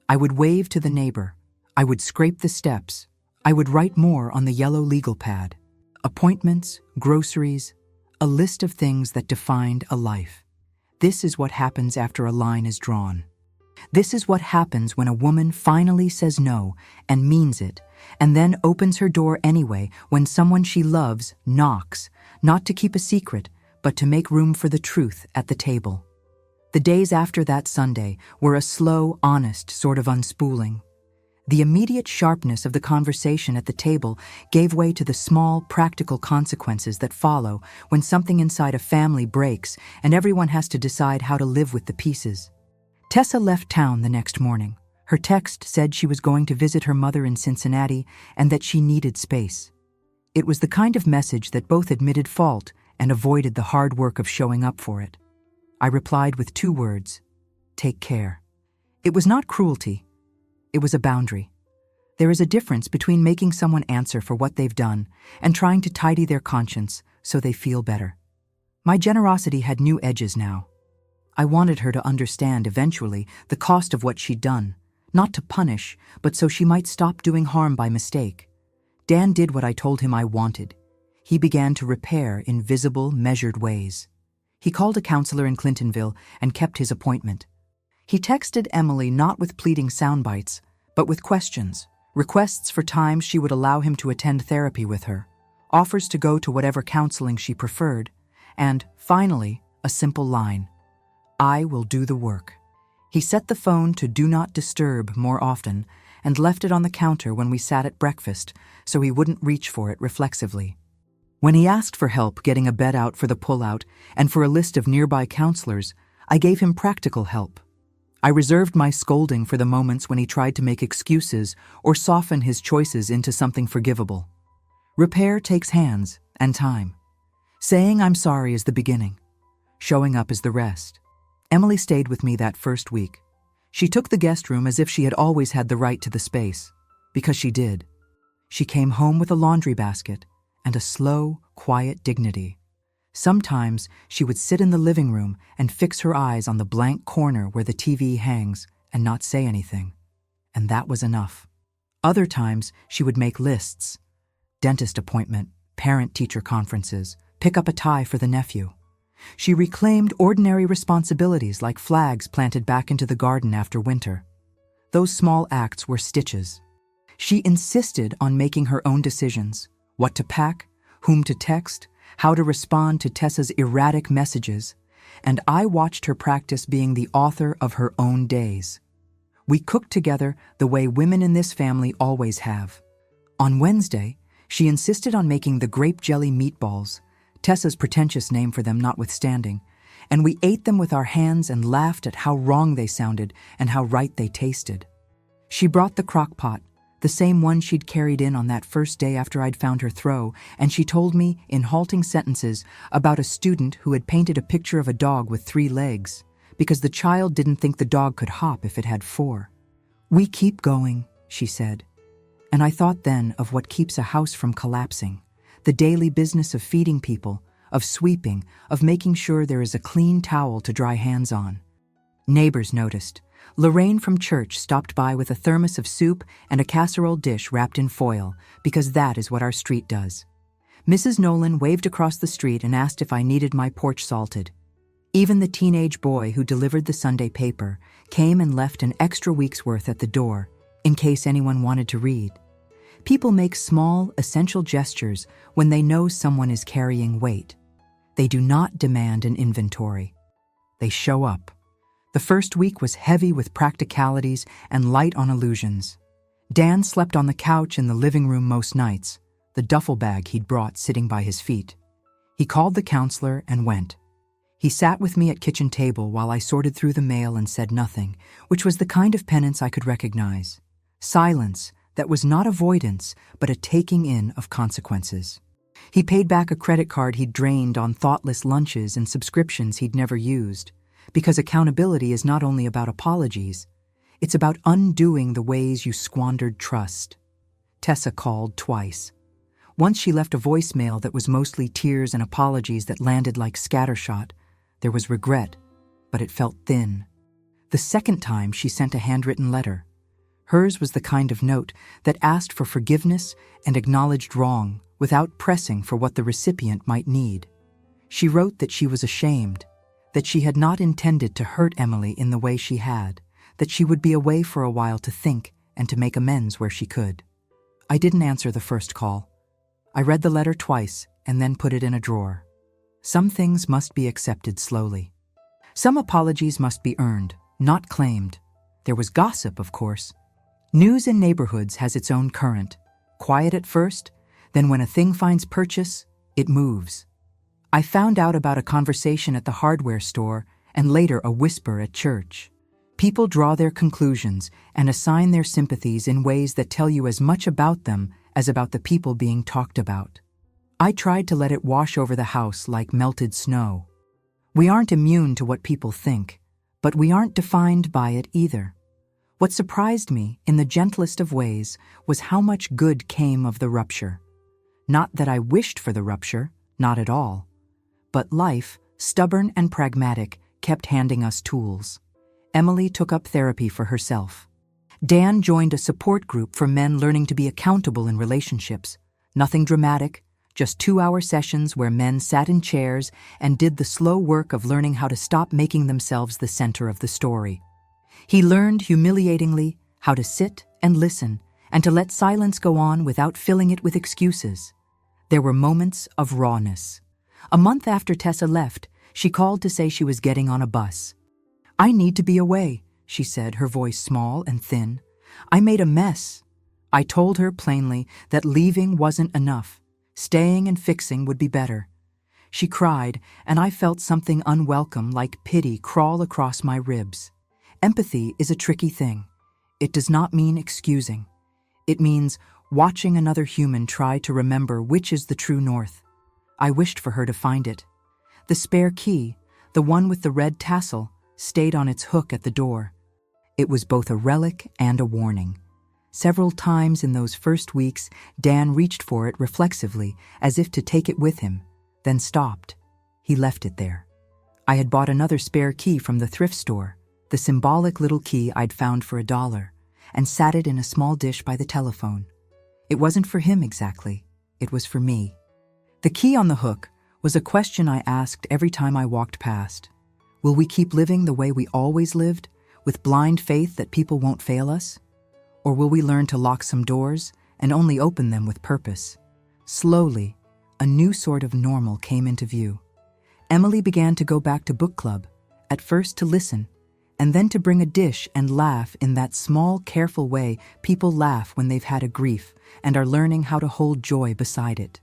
A: I would wave to the neighbor. I would scrape the steps. I would write more on the yellow legal pad. Appointments, groceries, a list of things that defined a life. This is what happens after a line is drawn. This is what happens when a woman finally says no and means it, and then opens her door anyway when someone she loves knocks, not to keep a secret, but to make room for the truth at the table. The days after that Sunday were a slow, honest sort of unspooling. The immediate sharpness of the conversation at the table gave way to the small, practical consequences that follow when something inside a family breaks and everyone has to decide how to live with the pieces. Tessa left town the next morning. Her text said she was going to visit her mother in Cincinnati and that she needed space. It was the kind of message that both admitted fault and avoided the hard work of showing up for it. I replied with 2 words: take care. It was not cruelty. It was a boundary. There is a difference between making someone answer for what they've done and trying to tidy their conscience so they feel better. My generosity had new edges now. I wanted her to understand eventually the cost of what she'd done, not to punish, but so she might stop doing harm by mistake. Dan did what I told him I wanted. He began to repair in visible, measured ways. He called a counselor in Clintonville and kept his appointment. He texted Emily not with pleading sound bites, but with questions, requests for times she would allow him to attend therapy with her, offers to go to whatever counseling she preferred, and, finally, a simple line: I will do the work. He set the phone to do not disturb more often and left it on the counter when we sat at breakfast so he wouldn't reach for it reflexively. When he asked for help getting a bed out for the pull-out and for a list of nearby counselors, I gave him practical help. I reserved my scolding for the moments when he tried to make excuses or soften his choices into something forgivable. Repair takes hands and time. Saying I'm sorry is the beginning. Showing up is the rest. Emily stayed with me that first week. She took the guest room as if she had always had the right to the space, because she did. She came home with a laundry basket and a slow, quiet dignity. Sometimes she would sit in the living room and fix her eyes on the blank corner where the TV hangs and not say anything, and that was enough. Other times she would make lists: dentist appointment, parent-teacher conferences, pick up a tie for the nephew. She reclaimed ordinary responsibilities like flags planted back into the garden after winter. Those small acts were stitches. She insisted on making her own decisions: what to pack, whom to text, how to respond to Tessa's erratic messages, and I watched her practice being the author of her own days. We cooked together the way women in this family always have. On Wednesday, She insisted on making the grape jelly meatballs, Tessa's pretentious name for them notwithstanding, and we ate them with our hands and laughed at how wrong they sounded and how right they tasted. She brought the crock pot, the same one she'd carried in on that first day after I'd found her throw, and she told me, in halting sentences, about a student who had painted a picture of a dog with 3 legs, because the child didn't think the dog could hop if it had 4. "We keep going," she said. And I thought then of what keeps a house from collapsing, the daily business of feeding people, of sweeping, of making sure there is a clean towel to dry hands on. Neighbors noticed. Lorraine from church stopped by with a thermos of soup and a casserole dish wrapped in foil, because that is what our street does. Mrs. Nolan waved across the street and asked if I needed my porch salted. Even the teenage boy who delivered the Sunday paper came and left an extra week's worth at the door, in case anyone wanted to read. People make small, essential gestures when they know someone is carrying weight. They do not demand an inventory. They show up. The first week was heavy with practicalities and light on illusions. Dan slept on the couch in the living room most nights, the duffel bag he'd brought sitting by his feet. He called the counselor and went. He sat with me at kitchen table while I sorted through the mail and said nothing, which was the kind of penance I could recognize. Silence that was not avoidance, but a taking in of consequences. He paid back a credit card he'd drained on thoughtless lunches and subscriptions he'd never used, because accountability is not only about apologies, it's about undoing the ways you squandered trust. Tessa called twice. Once she left a voicemail that was mostly tears and apologies that landed like scattershot. There was regret, but it felt thin. The second time she sent a handwritten letter. Hers was the kind of note that asked for forgiveness and acknowledged wrong without pressing for what the recipient might need. She wrote that she was ashamed, that she had not intended to hurt Emily in the way she had, that she would be away for a while to think and to make amends where she could. I didn't answer the first call. I read the letter twice and then put it in a drawer. Some things must be accepted slowly. Some apologies must be earned, not claimed. There was gossip, of course. News in neighborhoods has its own current. Quiet at first, then when a thing finds purchase, it moves. I found out about a conversation at the hardware store and later a whisper at church. People draw their conclusions and assign their sympathies in ways that tell you as much about them as about the people being talked about. I tried to let it wash over the house like melted snow. We aren't immune to what people think, but we aren't defined by it either. What surprised me, in the gentlest of ways, was how much good came of the rupture. Not that I wished for the rupture, not at all. But life, stubborn and pragmatic, kept handing us tools. Emily took up therapy for herself. Dan joined a support group for men learning to be accountable in relationships. Nothing dramatic, just 2-hour sessions where men sat in chairs and did the slow work of learning how to stop making themselves the center of the story. He learned, humiliatingly, how to sit and listen and to let silence go on without filling it with excuses. There were moments of rawness. A month after Tessa left, she called to say she was getting on a bus. "I need to be away," she said, her voice small and thin. "I made a mess." I told her plainly that leaving wasn't enough. Staying and fixing would be better. She cried, and I felt something unwelcome like pity crawl across my ribs. Empathy is a tricky thing. It does not mean excusing. It means watching another human try to remember which is the true north. I wished for her to find it. The spare key, the one with the red tassel, stayed on its hook at the door. It was both a relic and a warning. Several times in those first weeks, Dan reached for it reflexively, as if to take it with him, then stopped. He left it there. I had bought another spare key from the thrift store, the symbolic little key I'd found for $1, and sat it in a small dish by the telephone. It wasn't for him exactly. It was for me. The key on the hook was a question I asked every time I walked past. Will we keep living the way we always lived, with blind faith that people won't fail us? Or will we learn to lock some doors and only open them with purpose? Slowly, a new sort of normal came into view. Emily began to go back to book club, at first to listen, and then to bring a dish and laugh in that small, careful way people laugh when they've had a grief and are learning how to hold joy beside it.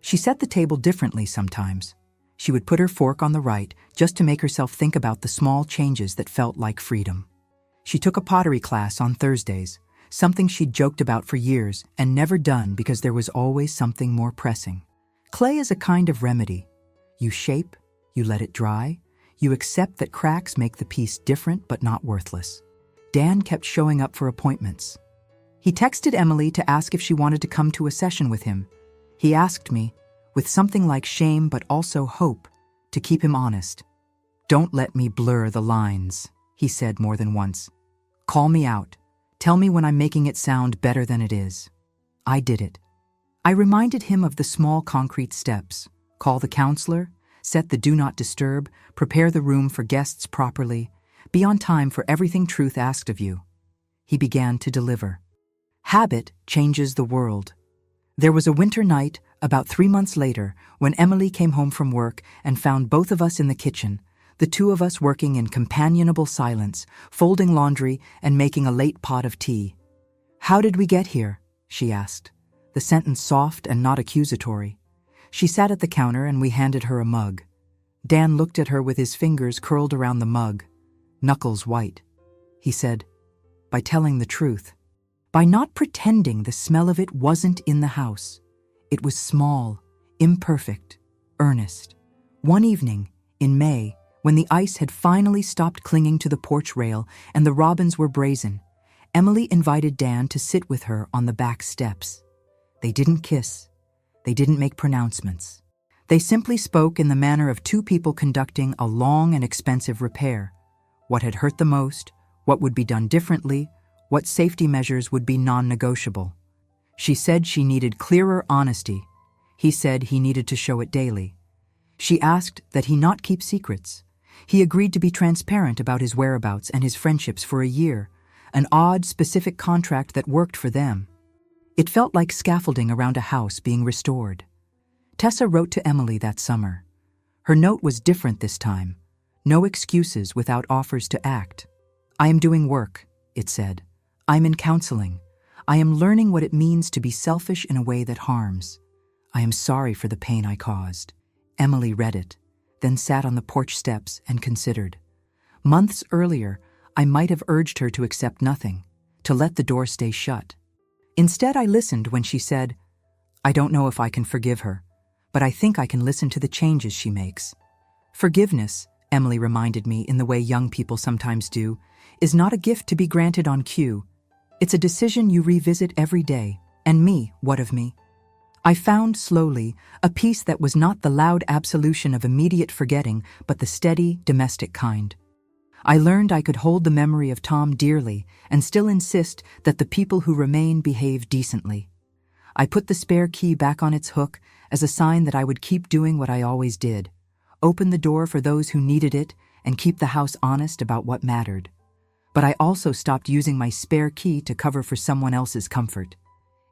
A: She set the table differently sometimes. She would put her fork on the right just to make herself think about the small changes that felt like freedom. She took a pottery class on Thursdays, something she'd joked about for years and never done because there was always something more pressing. Clay is a kind of remedy. You shape, you let it dry, you accept that cracks make the piece different but not worthless. Dan kept showing up for appointments. He texted Emily to ask if she wanted to come to a session with him. He asked me, with something like shame but also hope, to keep him honest. "Don't let me blur the lines," he said more than once. "Call me out. Tell me when I'm making it sound better than it is." I did it. I reminded him of the small concrete steps. Call the counselor, set the do not disturb, prepare the room for guests properly, be on time for everything truth asked of you. He began to deliver. Habit changes the world. There was a winter night, about 3 months later, when Emily came home from work and found both of us in the kitchen, the two of us working in companionable silence, folding laundry and making a late pot of tea. "How did we get here?" she asked, the sentence soft and not accusatory. She sat at the counter and we handed her a mug. Dan looked at her with his fingers curled around the mug, knuckles white. He said, "By telling the truth. By not pretending the smell of it wasn't in the house. It was small, imperfect, earnest." One evening, in May, when the ice had finally stopped clinging to the porch rail and the robins were brazen, Emily invited Dan to sit with her on the back steps. They didn't kiss. They didn't make pronouncements. They simply spoke in the manner of two people conducting a long and expensive repair. What had hurt the most, what would be done differently, what safety measures would be non-negotiable. She said she needed clearer honesty. He said he needed to show it daily. She asked that he not keep secrets. He agreed to be transparent about his whereabouts and his friendships for a year, an odd, specific contract that worked for them. It felt like scaffolding around a house being restored. Tessa wrote to Emily that summer. Her note was different this time. No excuses without offers to act. "I am doing work," it said. "I'm in counseling. I am learning what it means to be selfish in a way that harms. I am sorry for the pain I caused." Emily read it, then sat on the porch steps and considered. Months earlier, I might have urged her to accept nothing, to let the door stay shut. Instead, I listened when she said, "I don't know if I can forgive her, but I think I can listen to the changes she makes." Forgiveness, Emily reminded me in the way young people sometimes do, is not a gift to be granted on cue. It's a decision you revisit every day. And me, what of me? I found slowly a peace that was not the loud absolution of immediate forgetting, but the steady, domestic kind. I learned I could hold the memory of Tom dearly and still insist that the people who remain behave decently. I put the spare key back on its hook as a sign that I would keep doing what I always did, open the door for those who needed it and keep the house honest about what mattered. But I also stopped using my spare key to cover for someone else's comfort.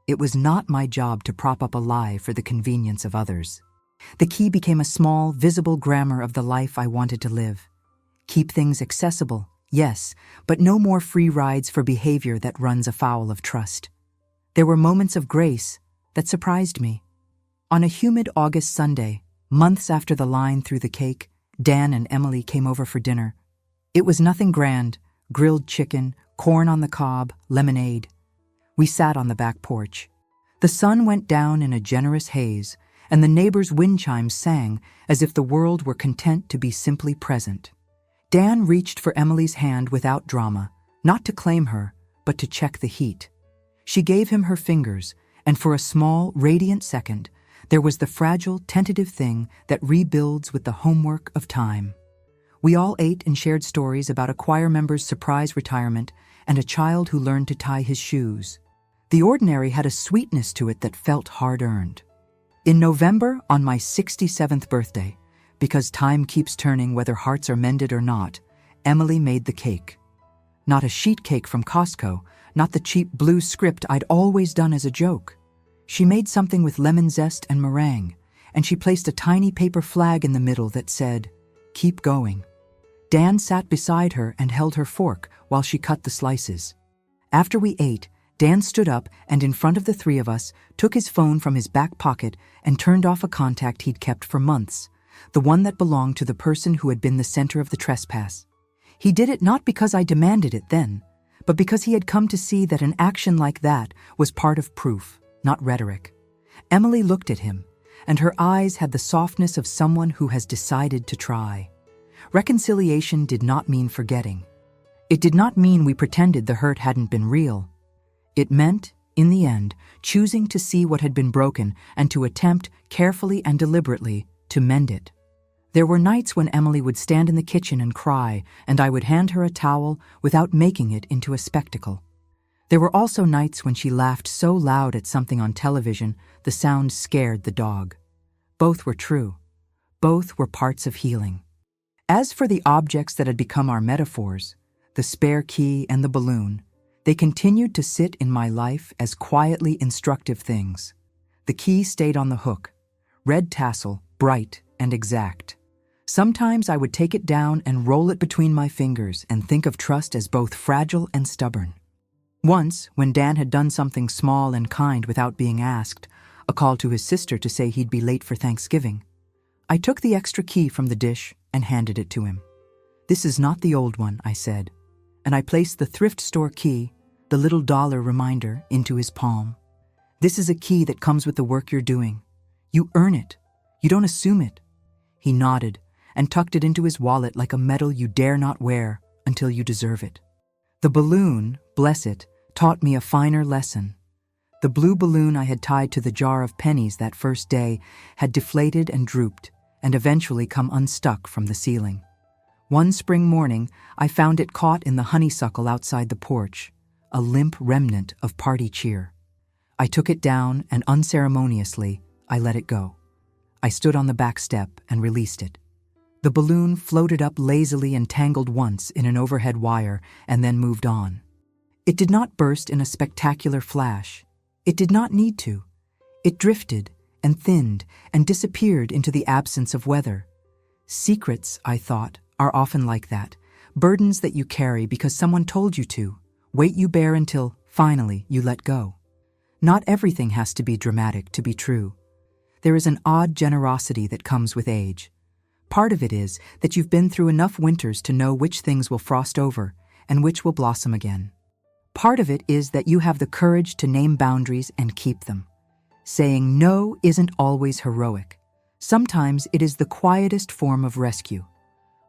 A: It was not my job to prop up a lie for the convenience of others. The key became a small, visible grammar of the life I wanted to live. Keep things accessible, yes, but no more free rides for behavior that runs afoul of trust. There were moments of grace that surprised me. On a humid August Sunday, months after the line through the cake, Dan and Emily came over for dinner. It was nothing grand: grilled chicken, corn on the cob, lemonade. We sat on the back porch. The sun went down in a generous haze, and the neighbors' wind chimes sang as if the world were content to be simply present. Dan reached for Emily's hand without drama, not to claim her, but to check the heat. She gave him her fingers, and for a small, radiant second, there was the fragile, tentative thing that rebuilds with the homework of time. We all ate and shared stories about a choir member's surprise retirement and a child who learned to tie his shoes. The ordinary had a sweetness to it that felt hard-earned. In November, on my 67th birthday, because time keeps turning whether hearts are mended or not, Emily made the cake. Not a sheet cake from Costco, not the cheap blue script I'd always done as a joke. She made something with lemon zest and meringue, and she placed a tiny paper flag in the middle that said, "Keep going." Dan sat beside her and held her fork while she cut the slices. After we ate, Dan stood up and in front of the three of us took his phone from his back pocket and turned off a contact he'd kept for months, the one that belonged to the person who had been the center of the trespass. He did it not because I demanded it then, but because he had come to see that an action like that was part of proof, not rhetoric. Emily looked at him, and her eyes had the softness of someone who has decided to try. Reconciliation did not mean forgetting. It did not mean we pretended the hurt hadn't been real. It meant, in the end, choosing to see what had been broken and to attempt, carefully and deliberately, to mend it. There were nights when Emily would stand in the kitchen and cry, and I would hand her a towel without making it into a spectacle. There were also nights when she laughed so loud at something on television, the sound scared the dog. Both were true. Both were parts of healing. As for the objects that had become our metaphors, the spare key and the balloon, they continued to sit in my life as quietly instructive things. The key stayed on the hook, red tassel, bright and exact. Sometimes I would take it down and roll it between my fingers and think of trust as both fragile and stubborn. Once, when Dan had done something small and kind without being asked, a call to his sister to say he'd be late for Thanksgiving, I took the extra key from the dish and handed it to him. "This is not the old one," I said, and I placed the thrift store key, the little dollar reminder, into his palm. "This is a key that comes with the work you're doing. You earn it. You don't assume it." He nodded and tucked it into his wallet like a medal you dare not wear until you deserve it. The balloon, bless it, taught me a finer lesson. The blue balloon I had tied to the jar of pennies that first day had deflated and drooped and eventually come unstuck from the ceiling. One spring morning, I found it caught in the honeysuckle outside the porch, a limp remnant of party cheer. I took it down and unceremoniously, I let it go. I stood on the back step and released it. The balloon floated up lazily and tangled once in an overhead wire and then moved on. It did not burst in a spectacular flash. It did not need to. It drifted and thinned and disappeared into the absence of weather. Secrets, I thought, are often like that, burdens that you carry because someone told you to, weight you bear until, finally, you let go. Not everything has to be dramatic to be true. There is an odd generosity that comes with age. Part of it is that you've been through enough winters to know which things will frost over and which will blossom again. Part of it is that you have the courage to name boundaries and keep them. Saying no isn't always heroic. Sometimes it is the quietest form of rescue.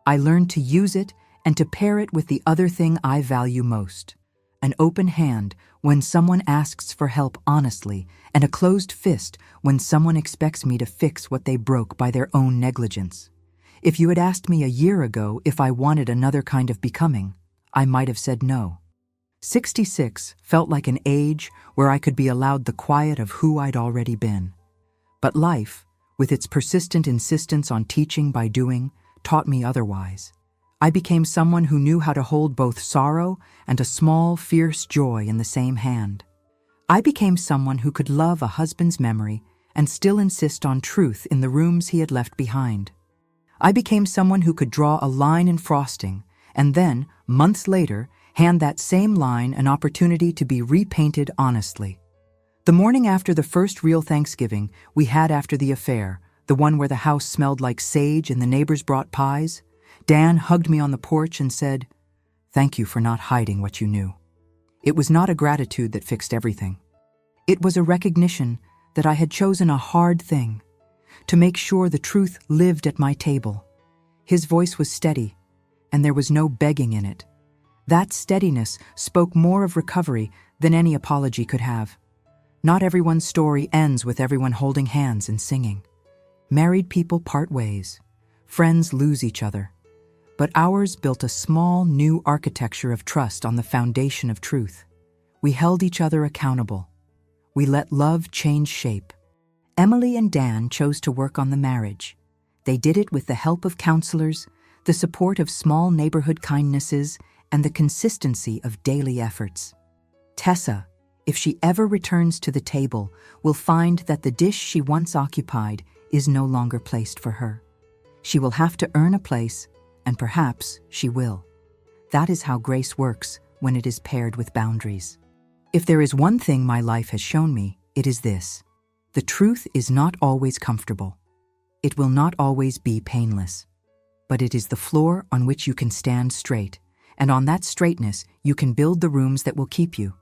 A: I learned to use it and to pair it with the other thing I value most. An open hand when someone asks for help honestly, and a closed fist when someone expects me to fix what they broke by their own negligence. If you had asked me a year ago if I wanted another kind of becoming, I might have said no. 66 felt like an age where I could be allowed the quiet of who I'd already been. But life, with its persistent insistence on teaching by doing, taught me otherwise. I became someone who knew how to hold both sorrow and a small, fierce joy in the same hand. I became someone who could love a husband's memory and still insist on truth in the rooms he had left behind. I became someone who could draw a line in frosting and then, months later, hand that same line an opportunity to be repainted honestly. The morning after the first real Thanksgiving we had after the affair, the one where the house smelled like sage and the neighbors brought pies, Dan hugged me on the porch and said, "Thank you for not hiding what you knew." It was not a gratitude that fixed everything. It was a recognition that I had chosen a hard thing, to make sure the truth lived at my table. His voice was steady, and there was no begging in it. That steadiness spoke more of recovery than any apology could have. Not everyone's story ends with everyone holding hands and singing. Married people part ways. Friends lose each other. But ours built a small, new architecture of trust on the foundation of truth. We held each other accountable. We let love change shape. Emily and Dan chose to work on the marriage. They did it with the help of counselors, the support of small neighborhood kindnesses, and the consistency of daily efforts. Tessa, if she ever returns to the table, will find that the dish she once occupied is no longer placed for her. She will have to earn a place and perhaps she will. That is how grace works when it is paired with boundaries. If there is one thing my life has shown me, it is this: the truth is not always comfortable. It will not always be painless. But it is the floor on which you can stand straight, and on that straightness you can build the rooms that will keep you.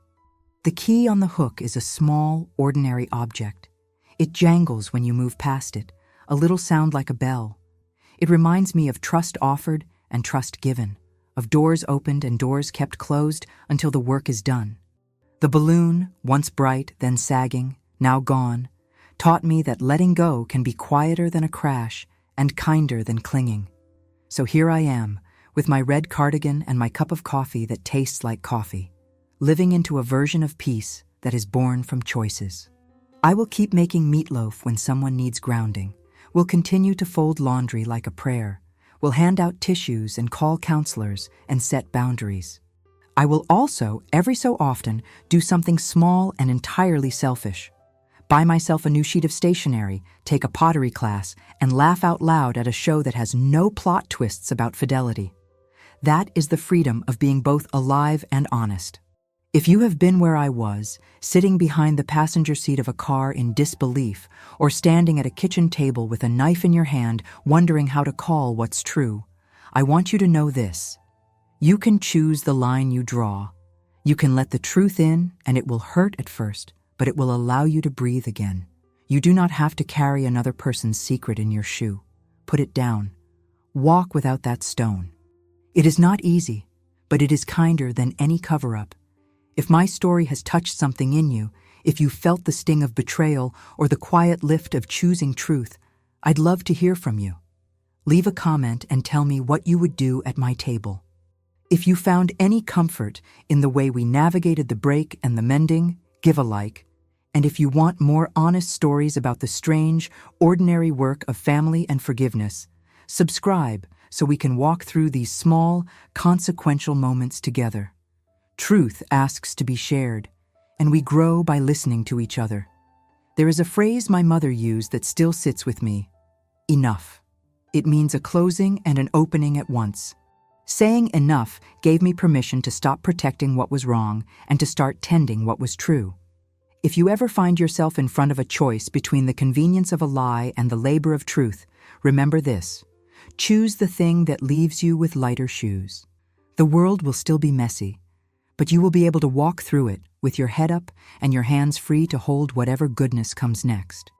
A: The key on the hook is a small, ordinary object. It jangles when you move past it, a little sound like a bell. It reminds me of trust offered and trust given, of doors opened and doors kept closed until the work is done. The balloon, once bright, then sagging, now gone, taught me that letting go can be quieter than a crash and kinder than clinging. So here I am, with my red cardigan and my cup of coffee that tastes like coffee, living into a version of peace that is born from choices. I will keep making meatloaf when someone needs grounding, will continue to fold laundry like a prayer, will hand out tissues and call counselors and set boundaries. I will also, every so often, do something small and entirely selfish. Buy myself a new sheet of stationery, take a pottery class, and laugh out loud at a show that has no plot twists about fidelity. That is the freedom of being both alive and honest. If you have been where I was, sitting behind the passenger seat of a car in disbelief, or standing at a kitchen table with a knife in your hand, wondering how to call what's true, I want you to know this: you can choose the line you draw. You can let the truth in, and it will hurt at first, but it will allow you to breathe again. You do not have to carry another person's secret in your shoe. Put it down. Walk without that stone. It is not easy, but it is kinder than any cover-up. If my story has touched something in you, if you felt the sting of betrayal or the quiet lift of choosing truth, I'd love to hear from you. Leave a comment and tell me what you would do at my table. If you found any comfort in the way we navigated the break and the mending, give a like. And if you want more honest stories about the strange, ordinary work of family and forgiveness, subscribe so we can walk through these small, consequential moments together. Truth asks to be shared, and we grow by listening to each other. There is a phrase my mother used that still sits with me: enough. It means a closing and an opening at once. Saying enough gave me permission to stop protecting what was wrong and to start tending what was true. If you ever find yourself in front of a choice between the convenience of a lie and the labor of truth, remember this: choose the thing that leaves you with lighter shoes. The world will still be messy, but you will be able to walk through it with your head up and your hands free to hold whatever goodness comes next.